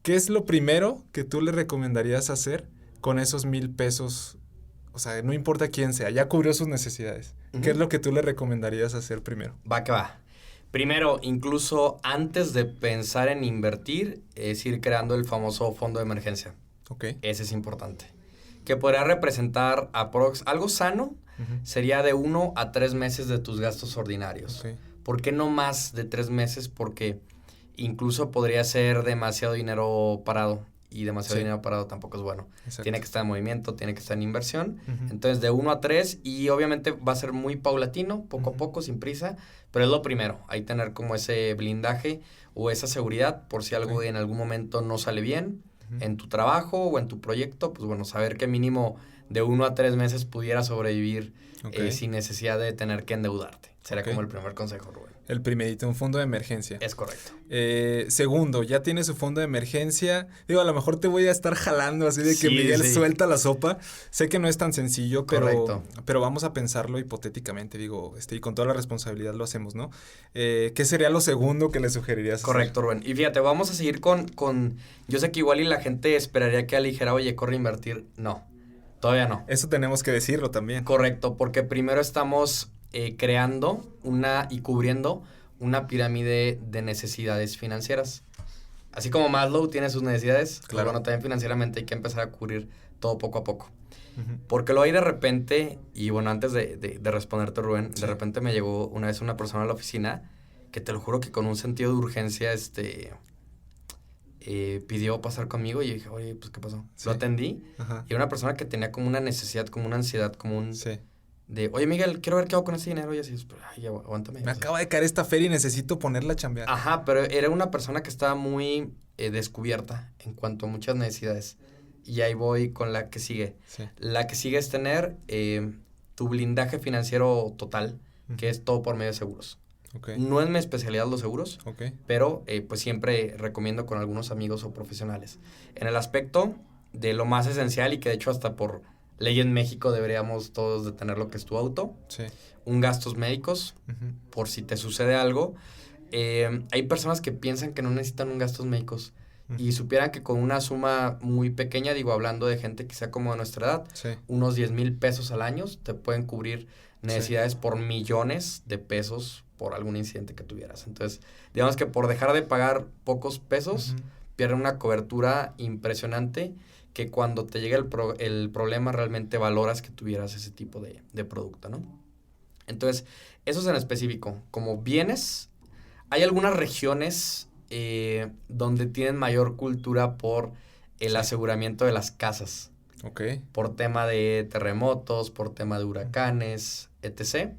¿qué es lo primero que tú le recomendarías hacer con esos 1,000 pesos? O sea, no importa quién sea, ya cubrió sus necesidades. Uh-huh. ¿Qué es lo que tú le recomendarías hacer primero? Va que va. Primero, incluso antes de pensar en invertir, es ir creando el famoso fondo de emergencia. Okay. Ese es importante. Que podría representar algo sano, uh-huh, sería de 1 a 3 meses de tus gastos ordinarios. Okay. ¿Por qué no más de 3 meses? Porque incluso podría ser demasiado dinero parado. Y demasiado dinero parado tampoco es bueno. Exacto. Tiene que estar en movimiento, tiene que estar en inversión. Uh-huh. Entonces, de 1 a 3, y obviamente va a ser muy paulatino, poco, uh-huh, a poco, sin prisa, pero es lo primero. Hay tener como ese blindaje o esa seguridad por si algo en algún momento no sale bien, uh-huh, en tu trabajo o en tu proyecto, pues bueno, saber que mínimo de 1 a 3 meses pudiera sobrevivir, okay, sin necesidad de tener que endeudarte. Será, okay, como el primer consejo, Rubén. El primerito, un fondo de emergencia. Es correcto. Segundo, ya tiene su fondo de emergencia. Digo, a lo mejor te voy a estar jalando así de que sí, Miguel suelta la sopa. Sé que no es tan sencillo, pero vamos a pensarlo hipotéticamente. Digo, y con toda la responsabilidad lo hacemos, ¿no? ¿Qué sería lo segundo que le sugerirías? Correcto, Rubén. Y fíjate, vamos a seguir con... Yo sé que igual y la gente esperaría que dijera, oye, corre a invertir. No, todavía no. Eso tenemos que decirlo también. Correcto, porque primero estamos... creando y cubriendo una pirámide de necesidades financieras. Así como Maslow tiene sus necesidades, claro, pues bueno, también financieramente hay que empezar a cubrir todo poco a poco. Uh-huh. Porque lo hay de repente, y bueno, antes de responderte, Rubén, sí, de repente me llegó una vez una persona a la oficina que te lo juro que con un sentido de urgencia pidió pasar conmigo y yo dije, oye, pues, ¿qué pasó? Sí. Lo atendí. Uh-huh. Y era una persona que tenía como una necesidad, como una ansiedad, como un... Sí. De, oye, Miguel, quiero ver qué hago con ese dinero. Y así, ay, aguántame. Me acaba de caer esta feria y necesito ponerla a chambear. Ajá, pero era una persona que estaba muy descubierta en cuanto a muchas necesidades. Y ahí voy con la que sigue. Sí. La que sigue es tener tu blindaje financiero total, uh-huh, que es todo por medio de seguros. Okay. No es mi especialidad los seguros, okay, pero pues siempre recomiendo con algunos amigos o profesionales. En el aspecto de lo más esencial y que de hecho hasta por... ley en México deberíamos todos de tener lo que es tu auto. Sí. Un gastos médicos, uh-huh, por si te sucede algo. Hay personas que piensan que no necesitan un gastos médicos. Uh-huh. Y supieran que con una suma muy pequeña, digo, hablando de gente que sea como de nuestra edad, sí, unos 10,000 pesos al año te pueden cubrir necesidades, sí, por millones de pesos por algún incidente que tuvieras. Entonces, digamos que por dejar de pagar pocos pesos, uh-huh, pierden una cobertura impresionante que cuando te llega el problema realmente valoras que tuvieras ese tipo de producto, ¿no? Entonces, eso es en específico. Como bienes, hay algunas regiones donde tienen mayor cultura por el, sí, aseguramiento de las casas. Okay. Por tema de terremotos, por tema de huracanes, etc.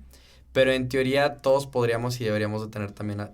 Pero en teoría todos podríamos y deberíamos de tener también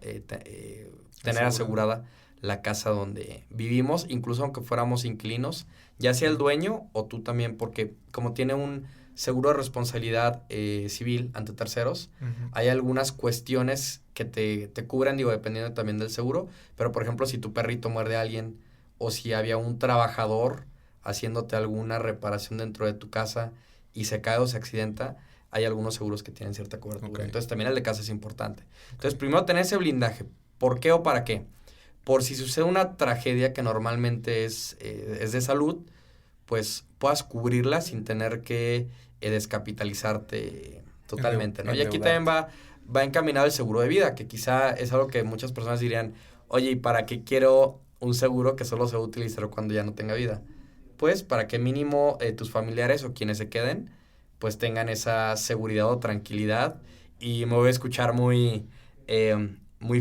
tener asegurada la casa donde vivimos, incluso aunque fuéramos inquilinos, ya sea el dueño o tú también, porque como tiene un seguro de responsabilidad civil ante terceros, uh-huh, hay algunas cuestiones que te cubren, digo, dependiendo también del seguro, pero por ejemplo, si tu perrito muerde a alguien o si había un trabajador haciéndote alguna reparación dentro de tu casa y se cae o se accidenta, hay algunos seguros que tienen cierta cobertura. Okay. Entonces, también el de casa es importante. Entonces, primero tener ese blindaje. ¿Por qué o para qué? Por si sucede una tragedia que normalmente es de salud, pues puedas cubrirla sin tener que descapitalizarte totalmente, ¿no? Y aquí también va encaminado el seguro de vida, que quizá es algo que muchas personas dirían, oye, ¿y para qué quiero un seguro que solo se va a utilizar cuando ya no tenga vida? Pues para que mínimo tus familiares o quienes se queden, pues tengan esa seguridad o tranquilidad. Y me voy a escuchar muy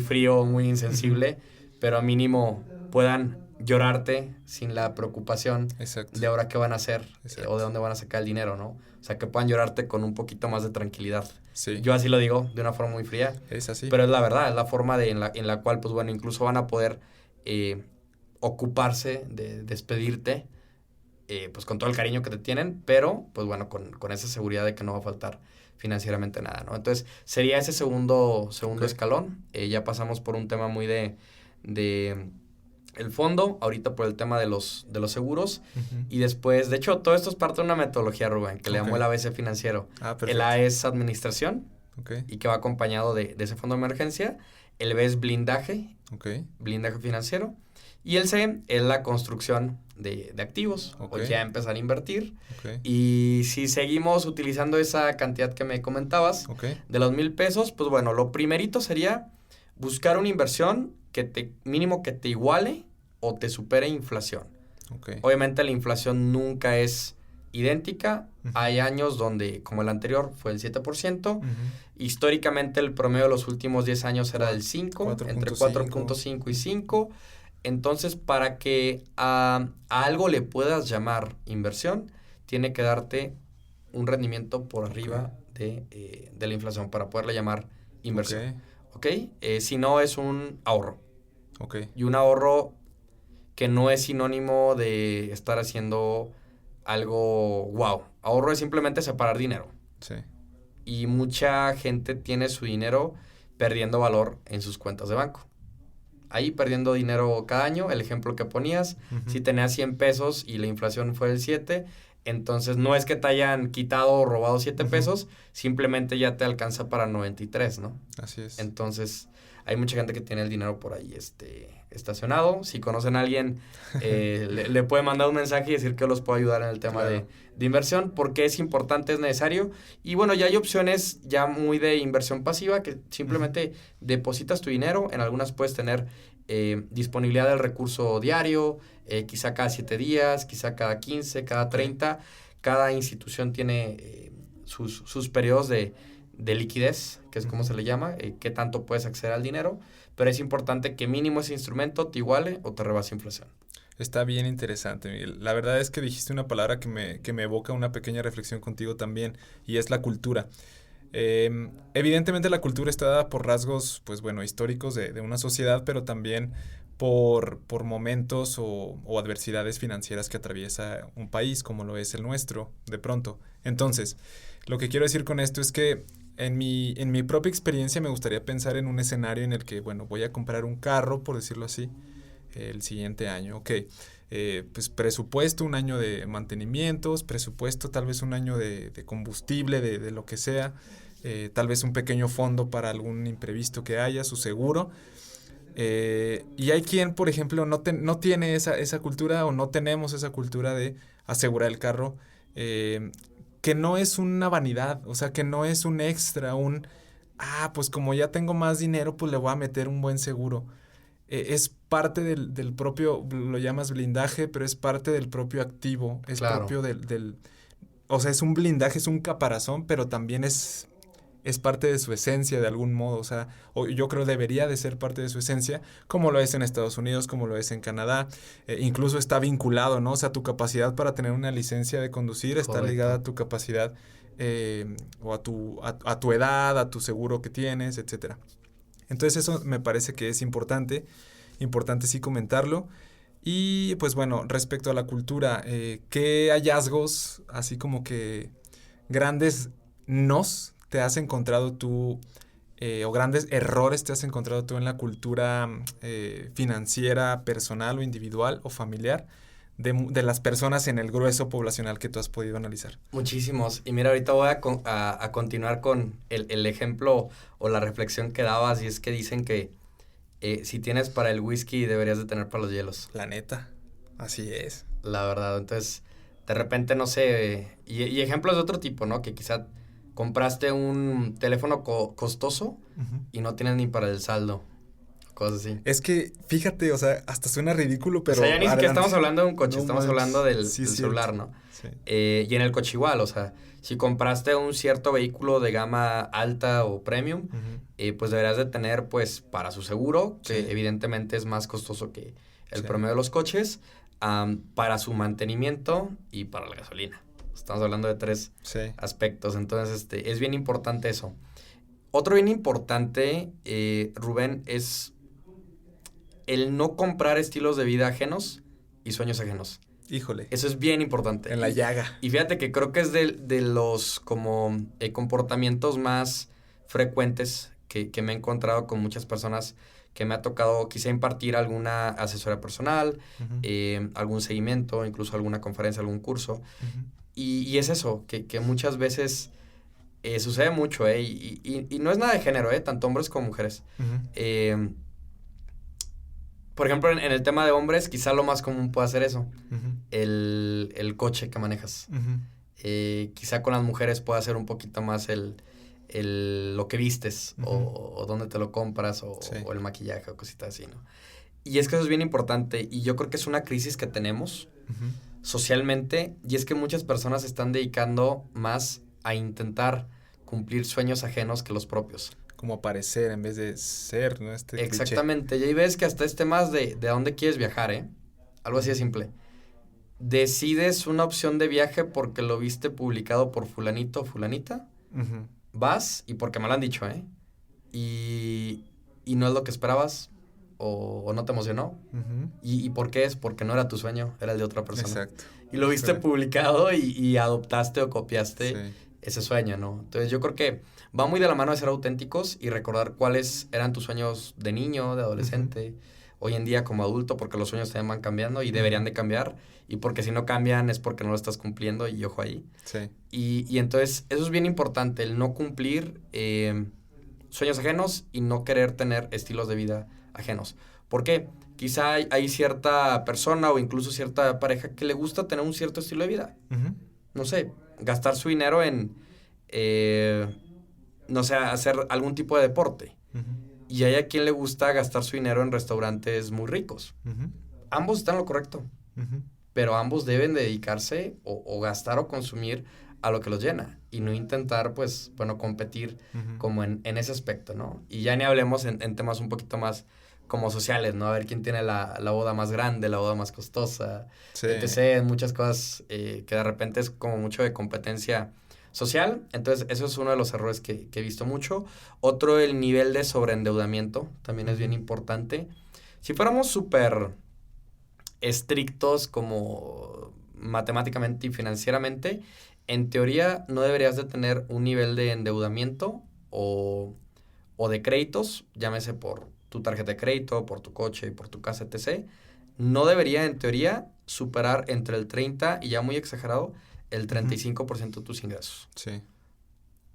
frío, muy insensible, pero mínimo puedan llorarte sin la preocupación, exacto, de ahora qué van a hacer o de dónde van a sacar el dinero, ¿no? O sea, que puedan llorarte con un poquito más de tranquilidad. Sí. Yo así lo digo, de una forma muy fría. Es así. Pero es la verdad, es la forma en la cual, pues bueno, incluso van a poder ocuparse de despedirte, pues con todo el cariño que te tienen, pero, pues bueno, con esa seguridad de que no va a faltar financieramente nada, ¿no? Entonces, sería ese segundo okay, escalón. Ya pasamos por un tema muy de el fondo, ahorita por el tema de los seguros, y después, de hecho, todo esto es parte de una metodología, Rubén, que le llamó el ABC financiero. El A es administración, y que va acompañado de ese fondo de emergencia. El B es blindaje, blindaje financiero, y el C es la construcción de activos, o ya empezar a invertir. Y si seguimos utilizando esa cantidad que me comentabas, de los 1,000 pesos, pues bueno, lo primerito sería buscar una inversión mínimo que te iguale o te supere inflación. Obviamente la inflación nunca es idéntica. Hay años donde, como el anterior, fue el 7%. Históricamente el promedio de los últimos 10 años era del 5, entre 4.5 y 5. Entonces, para que a algo le puedas llamar inversión, tiene que darte un rendimiento por arriba de la inflación para poderle llamar inversión. Si no, es un ahorro. Y un ahorro que no es sinónimo de estar haciendo algo wow. Ahorro es simplemente separar dinero. Y mucha gente tiene su dinero perdiendo valor en sus cuentas de banco. Ahí perdiendo dinero cada año, el ejemplo que ponías, si tenías 100 pesos y la inflación fue del 7, entonces no es que te hayan quitado o robado 7 pesos, simplemente ya te alcanza para 93, ¿no? Así es. Entonces, hay mucha gente que tiene el dinero por ahí estacionado. Si conocen a alguien, le puede mandar un mensaje y decir que los puedo ayudar en el tema de inversión, porque es importante, es necesario. Y bueno, ya hay opciones ya muy de inversión pasiva, que simplemente depositas tu dinero. En algunas puedes tener disponibilidad del recurso diario, quizá cada 7 días, quizá cada 15, cada 30. Cada institución tiene sus periodos de liquidez, que es como se le llama, qué tanto puedes acceder al dinero, pero es importante que mínimo ese instrumento te iguale o te rebase inflación. Está bien interesante, Miguel. La verdad es que dijiste una palabra que me evoca una pequeña reflexión contigo también, y es la cultura. Evidentemente la cultura está dada por rasgos, pues bueno, históricos de una sociedad, pero también por momentos o adversidades financieras que atraviesa un país, como lo es el nuestro, de pronto. Entonces, lo que quiero decir con esto es que en mi propia experiencia me gustaría pensar en un escenario en el que, bueno, voy a comprar un carro, por decirlo así, el siguiente año. Pues presupuesto, un año de mantenimientos, presupuesto tal vez un año de combustible, de lo que sea, tal vez un pequeño fondo para algún imprevisto que haya, su seguro. Y hay quien, por ejemplo, no tiene esa cultura, o no tenemos esa cultura de asegurar el carro, que no es una vanidad, o sea, que no es un extra, pues como ya tengo más dinero, pues le voy a meter un buen seguro. Es parte del propio, lo llamas blindaje, pero es parte del propio activo, es propio o sea, es un blindaje, es un caparazón, pero también es parte de su esencia de algún modo, o sea, yo creo debería de ser parte de su esencia, como lo es en Estados Unidos, como lo es en Canadá, incluso está vinculado, ¿no? O sea, tu capacidad para tener una licencia de conducir está ligada a tu capacidad, o a tu edad, a tu seguro que tienes, etcétera. Entonces eso me parece que es importante sí comentarlo. Y pues bueno, respecto a la cultura, ¿qué hallazgos, así como que grandes te has encontrado tú, o grandes errores te has encontrado tú en la cultura financiera, personal o individual o familiar de las personas en el grueso poblacional que tú has podido analizar? Muchísimos. Y mira, ahorita voy a continuar con el ejemplo o la reflexión que dabas, y es que dicen que si tienes para el whisky, deberías de tener para los hielos. La neta, así es. La verdad, entonces, de repente, no sé, y ejemplos de otro tipo, ¿no? Que quizá compraste un teléfono costoso y no tienes ni para el saldo. Cosas así. Es que, fíjate, o sea, hasta suena ridículo, pero... O sea, ya ni siquiera estamos hablando de un coche, estamos hablando del celular, ¿no? Sí. Y en el coche igual, o sea, si compraste un cierto vehículo de gama alta o premium, pues deberías de tener, pues, para su seguro, que evidentemente es más costoso que el promedio de los coches, para su mantenimiento y para la gasolina. Estamos hablando de 3 aspectos, entonces es bien importante eso. Otro bien importante, Rubén, es el no comprar estilos de vida ajenos y sueños ajenos. Híjole. Eso es bien importante. En la llaga. Y fíjate que creo que es de los como comportamientos más frecuentes que me he encontrado con muchas personas que me ha tocado quizá impartir alguna asesoría personal, algún seguimiento, incluso alguna conferencia, algún curso. Y es eso, que muchas veces sucede mucho, y no es nada de género, tanto hombres como mujeres. Por ejemplo, en el tema de hombres, quizá lo más común pueda ser eso, el coche que manejas. Quizá con las mujeres pueda ser un poquito más lo que vistes, o dónde te lo compras, o el maquillaje, o cositas así, ¿no? Y es que eso es bien importante, y yo creo que es una crisis que tenemos socialmente, y es que muchas personas se están dedicando más a intentar cumplir sueños ajenos que los propios. Como aparecer en vez de ser, ¿no? Exactamente, y ahí ves que hasta más de a dónde quieres viajar, algo así de simple. Decides una opción de viaje porque lo viste publicado por fulanito o fulanita, vas, y porque me lo han dicho, y no es lo que esperabas, o no te emocionó. ¿Y por qué es? Porque no era tu sueño, era el de otra persona. Exacto. Y lo viste publicado y adoptaste o copiaste ese sueño, ¿no? Entonces yo creo que va muy de la mano de ser auténticos y recordar cuáles eran tus sueños de niño, de adolescente, hoy en día como adulto, porque los sueños también van cambiando y deberían de cambiar, y porque si no cambian es porque no lo estás cumpliendo, y ojo ahí. Sí. Y entonces eso es bien importante, el no cumplir sueños ajenos y no querer tener estilos de vida ajenos. ¿Por qué? Quizá hay cierta persona o incluso cierta pareja que le gusta tener un cierto estilo de vida. No sé, gastar su dinero en, no sé, hacer algún tipo de deporte. Y hay a quien le gusta gastar su dinero en restaurantes muy ricos. Ambos están en lo correcto. Pero ambos deben dedicarse o gastar o consumir a lo que los llena. Y no intentar, pues, bueno, competir como en ese aspecto, ¿no? Y ya ni hablemos en temas un poquito más como sociales, ¿no? A ver quién tiene la boda más grande, la boda más costosa, etc. Muchas cosas que de repente es como mucho de competencia social. Entonces, eso es uno de los errores que he visto mucho. Otro, el nivel de sobreendeudamiento, también es bien importante. Si fuéramos súper estrictos como matemáticamente y financieramente, en teoría no deberías de tener un nivel de endeudamiento o de créditos, llámese por tu tarjeta de crédito, por tu coche, por tu casa, etc. No debería, en teoría, superar entre el 30 y ya muy exagerado, el 35% de tus ingresos. Sí.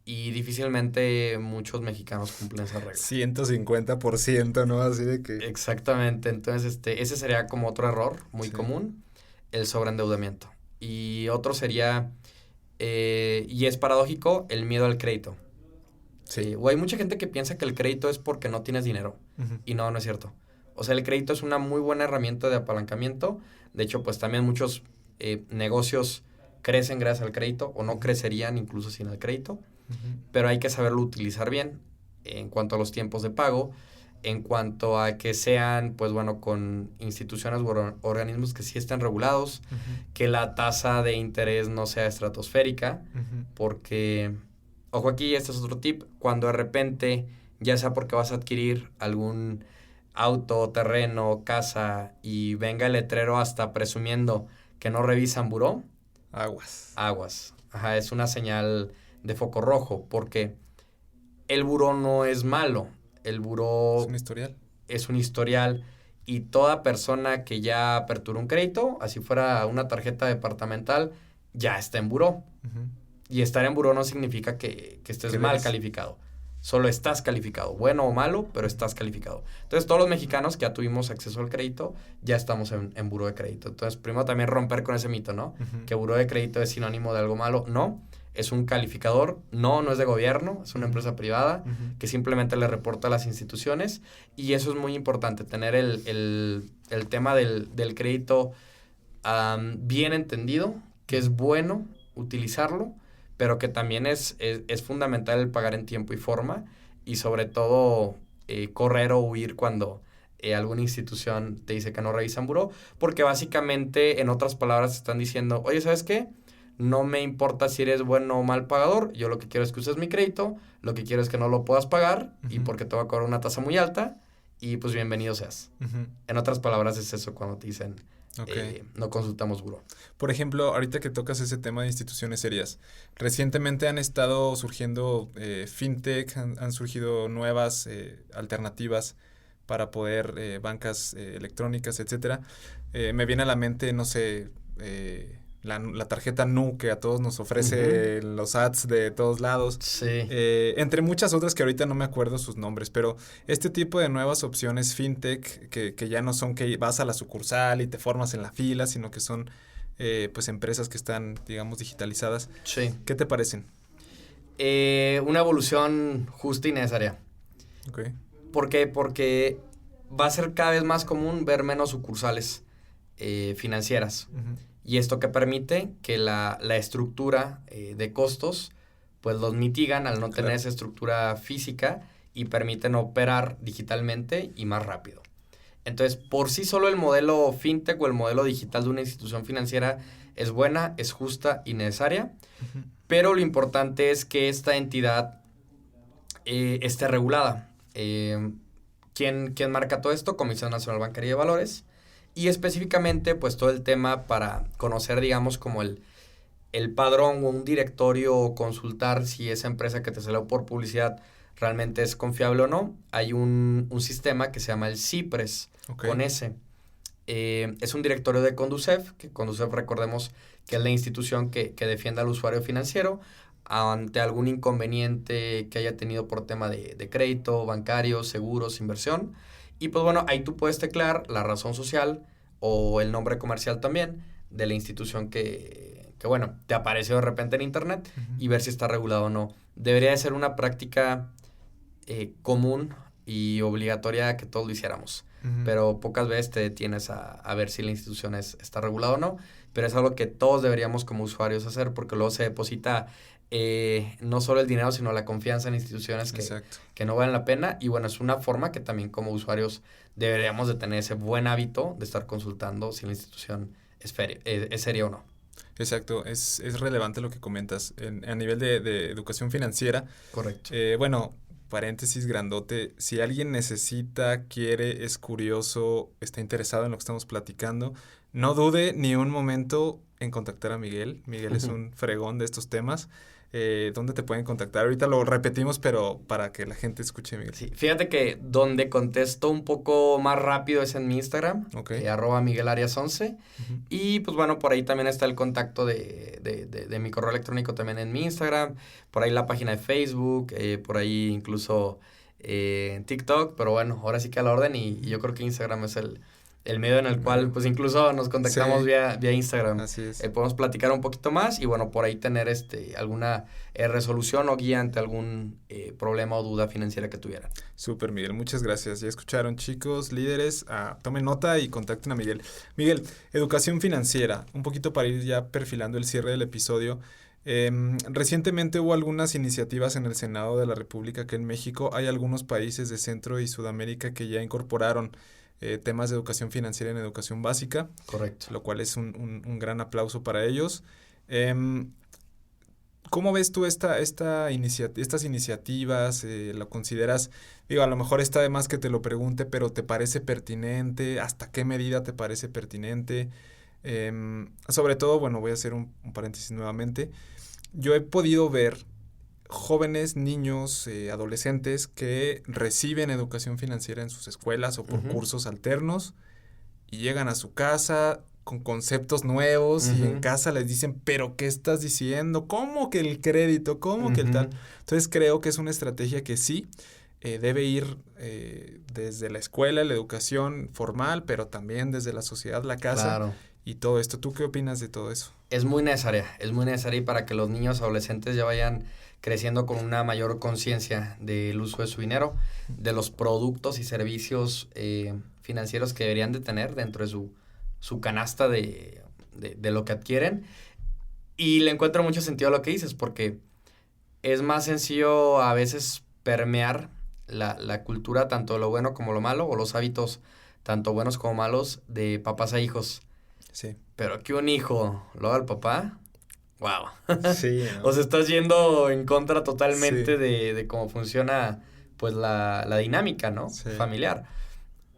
Y difícilmente muchos mexicanos cumplen esa regla. 150%, ¿no? Así de que... Exactamente. Entonces, ese sería como otro error muy común, el sobreendeudamiento. Y otro sería, y es paradójico, el miedo al crédito. Sí. O hay mucha gente que piensa que el crédito es porque no tienes dinero. Y no es cierto. O sea, el crédito es una muy buena herramienta de apalancamiento. De hecho, pues también muchos negocios crecen gracias al crédito o no crecerían incluso sin el crédito. Pero hay que saberlo utilizar bien en cuanto a los tiempos de pago, en cuanto a que sean, pues bueno, con instituciones u organismos que sí estén regulados, que la tasa de interés no sea estratosférica, porque, ojo aquí, este es otro tip, cuando de repente, ya sea porque vas a adquirir algún auto, terreno, casa, y venga el letrero hasta presumiendo que no revisan buró. Aguas. Ajá, es una señal de foco rojo, porque el buró no es malo. El buró es un historial. Es un historial, y toda persona que ya aperturó un crédito, así fuera una tarjeta departamental, ya está en buró. Y estar en buró no significa que estés mal calificado. Solo estás calificado, bueno o malo, pero estás calificado. Entonces, todos los mexicanos que ya tuvimos acceso al crédito, ya estamos en buró de crédito. Entonces, primero también romper con ese mito, ¿no? Que buró de crédito es sinónimo de algo malo. No, es un calificador. No es de gobierno, es una empresa privada que simplemente le reporta a las instituciones. Y eso es muy importante, tener el tema del crédito bien entendido, que es bueno utilizarlo, pero que también es fundamental el pagar en tiempo y forma, y sobre todo correr o huir cuando alguna institución te dice que no revisan buró, porque básicamente, en otras palabras, están diciendo, oye, ¿sabes qué? No me importa si eres bueno o mal pagador, yo lo que quiero es que uses mi crédito, lo que quiero es que no lo puedas pagar, y porque te va a cobrar una tasa muy alta, y pues bienvenido seas. En otras palabras es eso cuando te dicen... no consultamos buró. Por ejemplo, ahorita que tocas ese tema de instituciones serias, recientemente han estado surgiendo fintech, han surgido nuevas alternativas para poder, bancas electrónicas, etcétera. Me viene a la mente, no sé, la tarjeta Nu que a todos nos ofrece los ads de todos lados. Sí. Entre muchas otras que ahorita no me acuerdo sus nombres, pero este tipo de nuevas opciones fintech que ya no son que vas a la sucursal y te formas en la fila, sino que son pues empresas que están, digamos, digitalizadas. Sí. ¿Qué te parecen? Una evolución justa y necesaria. Okay. ¿Por qué? Porque va a ser cada vez más común ver menos sucursales financieras. Y esto que permite que la estructura de costos, pues los mitigan al no tener esa estructura física y permiten operar digitalmente y más rápido. Entonces, por sí solo el modelo fintech o el modelo digital de una institución financiera es buena, es justa y necesaria, pero lo importante es que esta entidad esté regulada. ¿Quién marca todo esto? Comisión Nacional Bancaria de Valores. Y específicamente, pues todo el tema para conocer, digamos, como el padrón o un directorio o consultar si esa empresa que te salió por publicidad realmente es confiable o no. Hay un sistema que se llama el CIPRES, con S. Es un directorio de Conducef, que Conducef, recordemos que es la institución que defiende al usuario financiero ante algún inconveniente que haya tenido por tema de crédito, bancario, seguros, inversión. Y pues bueno, ahí tú puedes teclear la razón social o el nombre comercial también de la institución que bueno, te apareció de repente en internet y ver si está regulado o no. Debería de ser una práctica común y obligatoria que todos lo hiciéramos. Pero pocas veces te detienes a ver si la institución está regulada o no. Pero es algo que todos deberíamos como usuarios hacer porque luego se deposita no solo el dinero, sino la confianza en instituciones que no valen la pena. Y bueno, es una forma que también como usuarios deberíamos de tener ese buen hábito de estar consultando si la institución es seria o no. Exacto, es relevante lo que comentas. A nivel de educación financiera. Correcto. Bueno, paréntesis grandote, si alguien necesita, quiere, es curioso, está interesado en lo que estamos platicando, no dude ni un momento en contactar a Miguel. Miguel es un fregón de estos temas. ¿Dónde te pueden contactar? Ahorita lo repetimos, pero para que la gente escuche, Miguel. Sí, fíjate que donde contesto un poco más rápido es en mi Instagram, @MiguelArias11. Y pues bueno, por ahí también está el contacto de mi correo electrónico también en mi Instagram, por ahí la página de Facebook, por ahí incluso TikTok, pero bueno, ahora sí que a la orden y yo creo que Instagram es el medio en el cual pues incluso nos contactamos vía Instagram. Así es. Podemos platicar un poquito más y bueno, por ahí tener alguna resolución o guía ante algún problema o duda financiera que tuvieran. Súper, Miguel, muchas gracias. Ya escucharon, chicos, líderes, tomen nota y contacten a Miguel. Miguel, educación financiera, un poquito para ir ya perfilando el cierre del episodio. Recientemente hubo algunas iniciativas en el Senado de la República que en México hay algunos países de Centro y Sudamérica que ya incorporaron temas de educación financiera en educación básica. Correcto. Lo cual es un gran aplauso para ellos. ¿Cómo ves tú estas iniciativas? ¿Lo consideras? Digo, a lo mejor está de más que te lo pregunte, pero ¿te parece pertinente? ¿Hasta qué medida te parece pertinente? Sobre todo, bueno, voy a hacer un paréntesis nuevamente. Yo he podido ver jóvenes, niños, adolescentes que reciben educación financiera en sus escuelas o por cursos alternos y llegan a su casa con conceptos nuevos y en casa les dicen, ¿pero qué estás diciendo? ¿Cómo que el crédito? ¿Cómo que el tal? Entonces creo que es una estrategia que sí debe ir desde la escuela, la educación formal, pero también desde la sociedad, la casa. Claro. Y todo esto. ¿Tú qué opinas de todo eso? Es muy necesaria y para que los niños adolescentes ya vayan creciendo con una mayor conciencia del uso de su dinero, de los productos y servicios financieros que deberían de tener dentro de su canasta de lo que adquieren. Y le encuentro mucho sentido a lo que dices, porque es más sencillo a veces permear la cultura, tanto lo bueno como lo malo, o los hábitos, tanto buenos como malos, de papás a hijos. Sí. Pero que un hijo lo haga al papá, wow. Sí, ¿no? O sea, estás yendo en contra totalmente de cómo funciona pues la dinámica, ¿no? Sí. Familiar.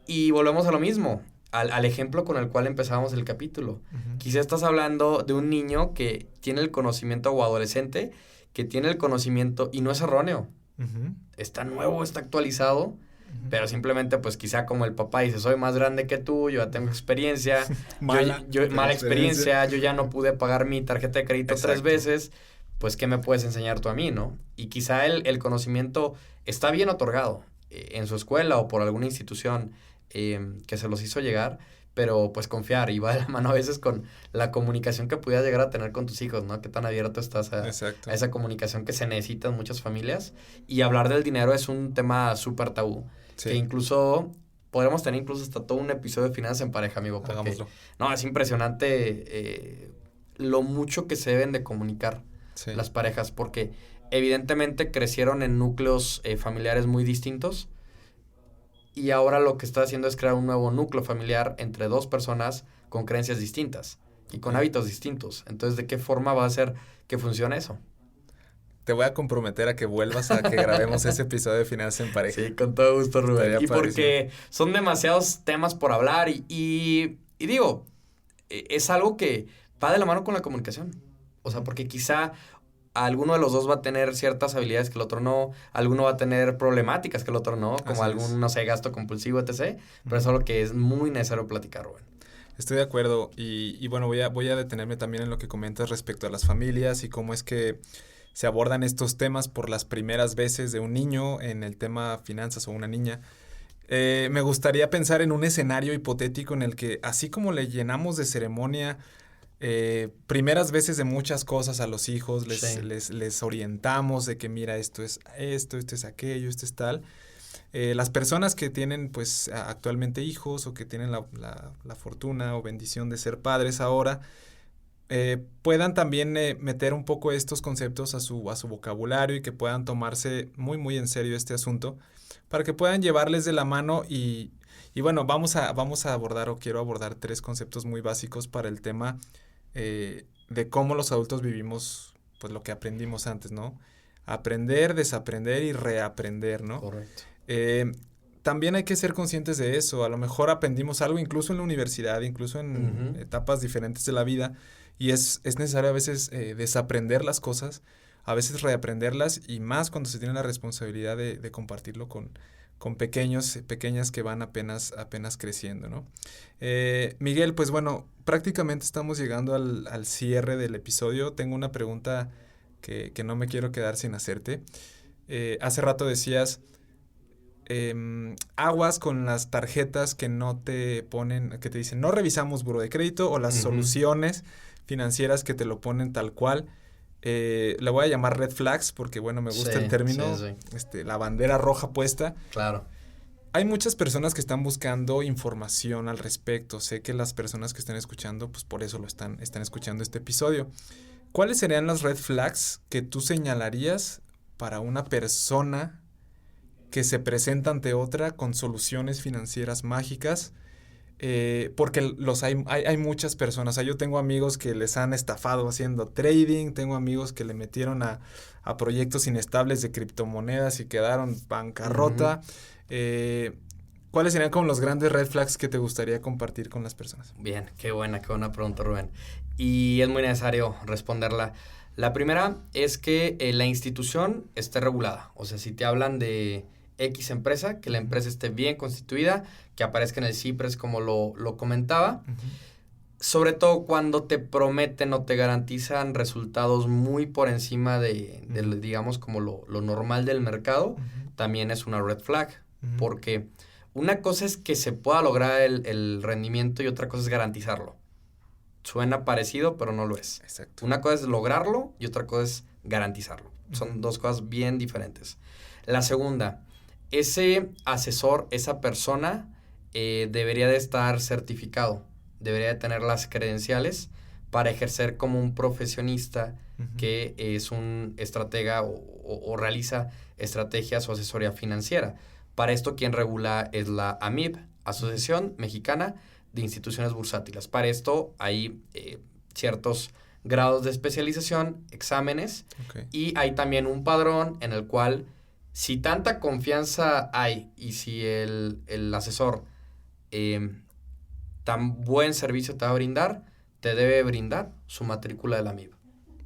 Y volvemos a lo mismo, al ejemplo con el cual empezábamos el capítulo. Quizá estás hablando de un niño que tiene el conocimiento, o adolescente, que tiene el conocimiento y no es erróneo. Está nuevo, está actualizado, pero simplemente pues quizá como el papá dice, soy más grande que tú, yo ya tengo experiencia, mala experiencia, yo ya no pude pagar mi tarjeta de crédito 3 veces, pues ¿qué me puedes enseñar tú a mí, no? Y quizá el conocimiento está bien otorgado en su escuela o por alguna institución que se los hizo llegar, pero pues confiar y va de la mano a veces con la comunicación que pudieras llegar a tener con tus hijos, ¿no? Qué tan abierto estás a esa comunicación que se necesita en muchas familias. Y hablar del dinero es un tema súper tabú, que incluso podremos tener incluso hasta todo un episodio de finanzas en pareja, amigo. Porque, hagámoslo. No, es impresionante lo mucho que se deben de comunicar las parejas, porque evidentemente crecieron en núcleos familiares muy distintos. Y ahora lo que está haciendo es crear un nuevo núcleo familiar entre dos personas con creencias distintas y con hábitos distintos. Entonces, ¿de qué forma va a hacer que funcione eso? Te voy a comprometer a que vuelvas a que grabemos ese episodio de Finanzas en Pareja. Sí, con todo gusto, Rubén. Y porque son demasiados temas por hablar y digo, es algo que va de la mano con la comunicación. O sea, porque quizá alguno de los dos va a tener ciertas habilidades que el otro no, alguno va a tener problemáticas que el otro no, como algún, no sé, gasto compulsivo, etc. Pero es algo que es muy necesario platicar, Rubén. Estoy de acuerdo y bueno, voy a detenerme también en lo que comentas respecto a las familias y cómo es que se abordan estos temas por las primeras veces de un niño en el tema finanzas o una niña. Me gustaría pensar en un escenario hipotético en el que, así como le llenamos de ceremonia primeras veces de muchas cosas a los hijos, les orientamos de que mira, esto es aquello, esto es tal. Las personas que tienen pues actualmente hijos o que tienen la fortuna o bendición de ser padres ahora, puedan también meter un poco estos conceptos a su vocabulario y que puedan tomarse muy muy en serio este asunto para que puedan llevarles de la mano y bueno, vamos a abordar o quiero abordar 3 conceptos muy básicos para el tema de cómo los adultos vivimos pues lo que aprendimos antes, ¿no? Aprender, desaprender y reaprender, ¿no? Correcto. También hay que ser conscientes de eso. A lo mejor aprendimos algo incluso en la universidad, incluso en etapas diferentes de la vida y es necesario a veces desaprender las cosas, a veces reaprenderlas y más cuando se tiene la responsabilidad de compartirlo con pequeñas que van apenas creciendo, ¿no? Miguel, pues bueno, prácticamente estamos llegando al cierre del episodio. Tengo una pregunta que no me quiero quedar sin hacerte. Hace rato decías, aguas con las tarjetas que no te ponen, que te dicen, no revisamos buró de crédito o las soluciones financieras que te lo ponen tal cual. Le voy a llamar red flags porque, bueno, me gusta el término, la bandera roja puesta. Claro. Hay muchas personas que están buscando información al respecto. Sé que las personas que están escuchando, pues por eso están escuchando este episodio. ¿Cuáles serían las red flags que tú señalarías para una persona que se presenta ante otra con soluciones financieras mágicas? Porque hay muchas personas. O sea, yo tengo amigos que les han estafado haciendo trading, tengo amigos que le metieron a proyectos inestables de criptomonedas y quedaron bancarrota. ¿Cuáles serían como los grandes red flags que te gustaría compartir con las personas? Bien, qué buena pregunta, Rubén. Y es muy necesario responderla. La primera es que la institución esté regulada. O sea, si te hablan de X empresa, que la empresa esté bien constituida, que aparezca en el CIPRES como lo comentaba. Sobre todo cuando te prometen o te garantizan resultados muy por encima de digamos, como lo normal del mercado, también es una red flag. Porque una cosa es que se pueda lograr el rendimiento y otra cosa es garantizarlo. Suena parecido, pero no lo es. Exacto. Una cosa es lograrlo y otra cosa es garantizarlo. Son dos cosas bien diferentes. La segunda, ese asesor, esa persona, debería de estar certificado. Debería de tener las credenciales para ejercer como un profesionista que es un estratega o realiza estrategias o asesoría financiera. Para esto, quien regula es la AMIB, Asociación Mexicana de Instituciones Bursátiles. Para esto hay ciertos grados de especialización, exámenes, y hay también un padrón en el cual, si tanta confianza hay y si el asesor tan buen servicio te va a brindar, te debe brindar su matrícula de la AMIB.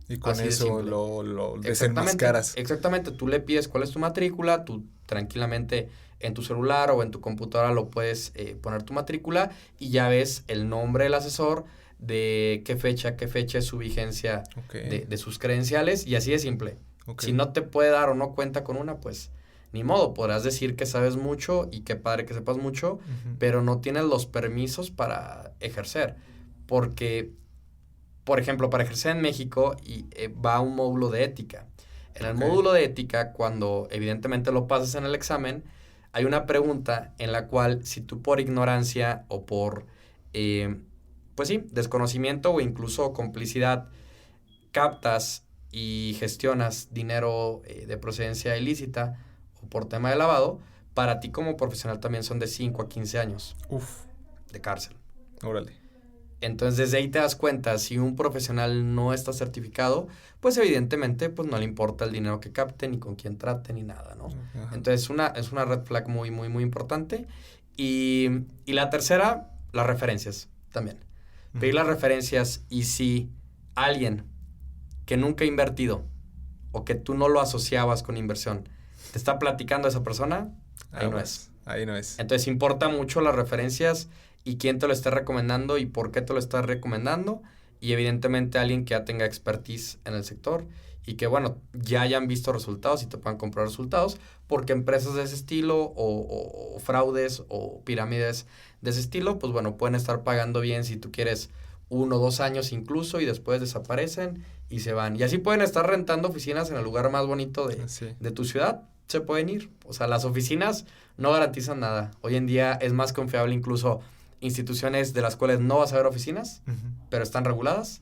Y con eso lo desenmascaras. Exactamente. Tú le pides cuál es tu matrícula, tú tranquilamente en tu celular o en tu computadora lo puedes poner tu matrícula y ya ves el nombre del asesor, de qué fecha es su vigencia de sus credenciales y así de simple. Si no te puede dar o no cuenta con una, pues ni modo, podrás decir que sabes mucho y qué padre que sepas mucho, pero no tienes los permisos para ejercer. Porque, por ejemplo, para ejercer en México va un módulo de ética. En el módulo de ética, cuando evidentemente lo pasas en el examen, hay una pregunta en la cual si tú por ignorancia o por, pues sí, desconocimiento o incluso complicidad captas y gestionas dinero de procedencia ilícita o por tema de lavado, para ti como profesional también son de 5 a 15 años de cárcel. Órale. Entonces, desde ahí te das cuenta, si un profesional no está certificado, pues evidentemente pues no le importa el dinero que capte, ni con quién trate, ni nada, ¿no? Ajá. Entonces, es una red flag muy, muy, muy importante. Y la tercera, las referencias también. Pedir las referencias y si alguien que nunca ha invertido o que tú no lo asociabas con inversión te está platicando a esa persona, ahí no es. Ahí no es. Entonces, importa mucho las referencias y quién te lo está recomendando y por qué te lo está recomendando. Y evidentemente alguien que ya tenga expertise en el sector y que, bueno, ya hayan visto resultados y te puedan comprar resultados, porque empresas de ese estilo o fraudes o pirámides de ese estilo, pues bueno, pueden estar pagando bien si tú quieres 1 o 2 años incluso y después desaparecen y se van. Y así pueden estar rentando oficinas en el lugar más bonito de tu ciudad. Se pueden ir. O sea, las oficinas no garantizan nada. Hoy en día es más confiable incluso instituciones de las cuales no vas a ver oficinas, pero están reguladas,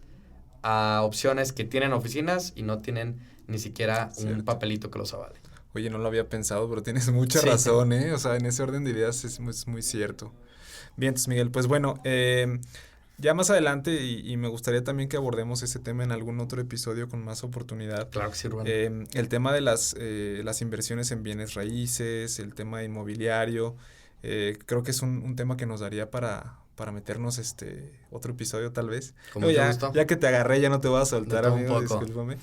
a opciones que tienen oficinas y no tienen ni siquiera un papelito que los avale. Oye, no lo había pensado, pero tienes mucha razón, ¿eh? O sea, en ese orden de ideas es muy cierto. Bien, entonces, Miguel, pues bueno, ya más adelante, y me gustaría también que abordemos ese tema en algún otro episodio con más oportunidad. Claro que sí, Rubén. El tema de las inversiones en bienes raíces, el tema inmobiliario, creo que es un tema que nos daría para meternos otro episodio tal vez. Como ya que te agarré, ya no te voy a soltar, amigo, discúlpame.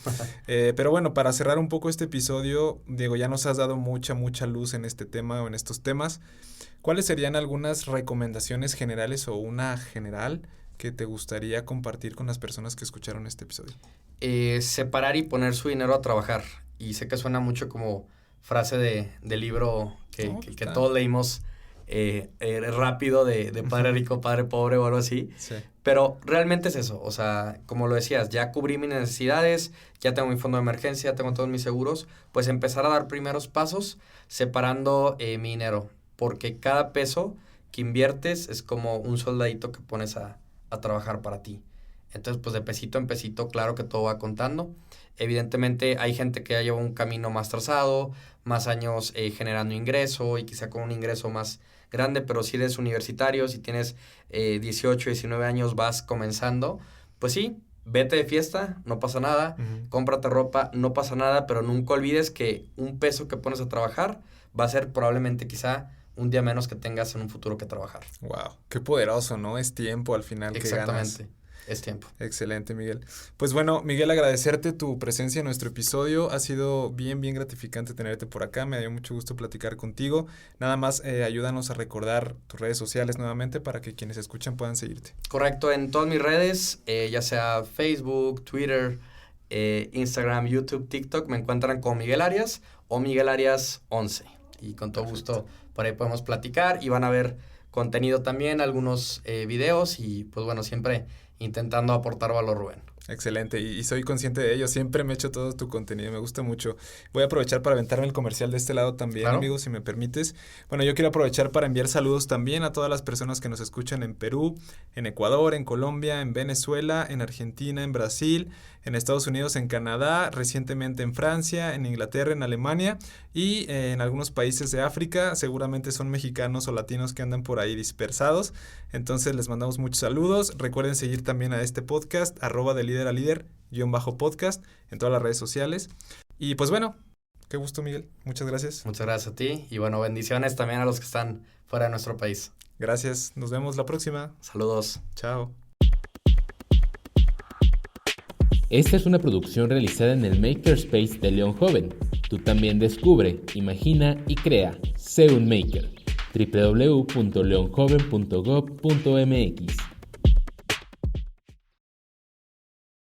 Pero bueno, para cerrar un poco este episodio, Diego, ya nos has dado mucha luz en este tema o en estos temas. ¿Cuáles serían algunas recomendaciones generales o una general que te gustaría compartir con las personas que escucharon este episodio? Separar y poner su dinero a trabajar. Y sé que suena mucho como frase de libro que todos leímos rápido de Padre Rico, Padre Pobre o algo así. Sí. Pero realmente es eso. O sea, como lo decías, ya cubrí mis necesidades, ya tengo mi fondo de emergencia, ya tengo todos mis seguros. Pues empezar a dar primeros pasos separando mi dinero. Porque cada peso que inviertes es como un soldadito que pones a trabajar para ti. Entonces, pues de pesito en pesito, claro que todo va contando. Evidentemente, hay gente que ya lleva un camino más trazado, más años generando ingreso y quizá con un ingreso más grande, pero si eres universitario, si tienes 18, 19 años, vas comenzando, pues sí, vete de fiesta, no pasa nada, cómprate ropa, no pasa nada, pero nunca olvides que un peso que pones a trabajar va a ser probablemente quizá un día menos que tengas en un futuro que trabajar. Wow, qué poderoso, ¿no? Es tiempo al final que ganas. Exactamente. Es tiempo. Excelente, Miguel. Pues bueno, Miguel, agradecerte tu presencia en nuestro episodio. Ha sido bien gratificante tenerte por acá. Me dio mucho gusto platicar contigo. Nada más, ayúdanos a recordar tus redes sociales nuevamente para que quienes escuchan puedan seguirte. Correcto. En todas mis redes, ya sea Facebook, Twitter, Instagram, YouTube, TikTok, me encuentran como Miguel Arias o Miguel Arias 11. Y con todo gusto por ahí podemos platicar y van a ver contenido también, algunos videos y pues bueno, siempre intentando aportar valor, Rubén. Excelente, y soy consciente de ello, siempre me echo todo tu contenido, me gusta mucho. Voy a aprovechar para aventarme el comercial de este lado también, claro, amigo, si me permites. Bueno, yo quiero aprovechar para enviar saludos también a todas las personas que nos escuchan en Perú, en Ecuador, en Colombia, en Venezuela, en Argentina, en Brasil, en Estados Unidos, en Canadá, recientemente en Francia, en Inglaterra, en Alemania y en algunos países de África. Seguramente son mexicanos o latinos que andan por ahí dispersados. Entonces les mandamos muchos saludos. Recuerden seguir también a este podcast, @de líder a líder _podcast en todas las redes sociales. Y pues bueno, qué gusto, Miguel. Muchas gracias. Muchas gracias a ti y bueno, bendiciones también a los que están fuera de nuestro país. Gracias. Nos vemos la próxima. Saludos. Chao. Esta es una producción realizada en el Makerspace de León Joven. Tú también descubre, imagina y crea. Sé un maker. www.leonjoven.gov.mx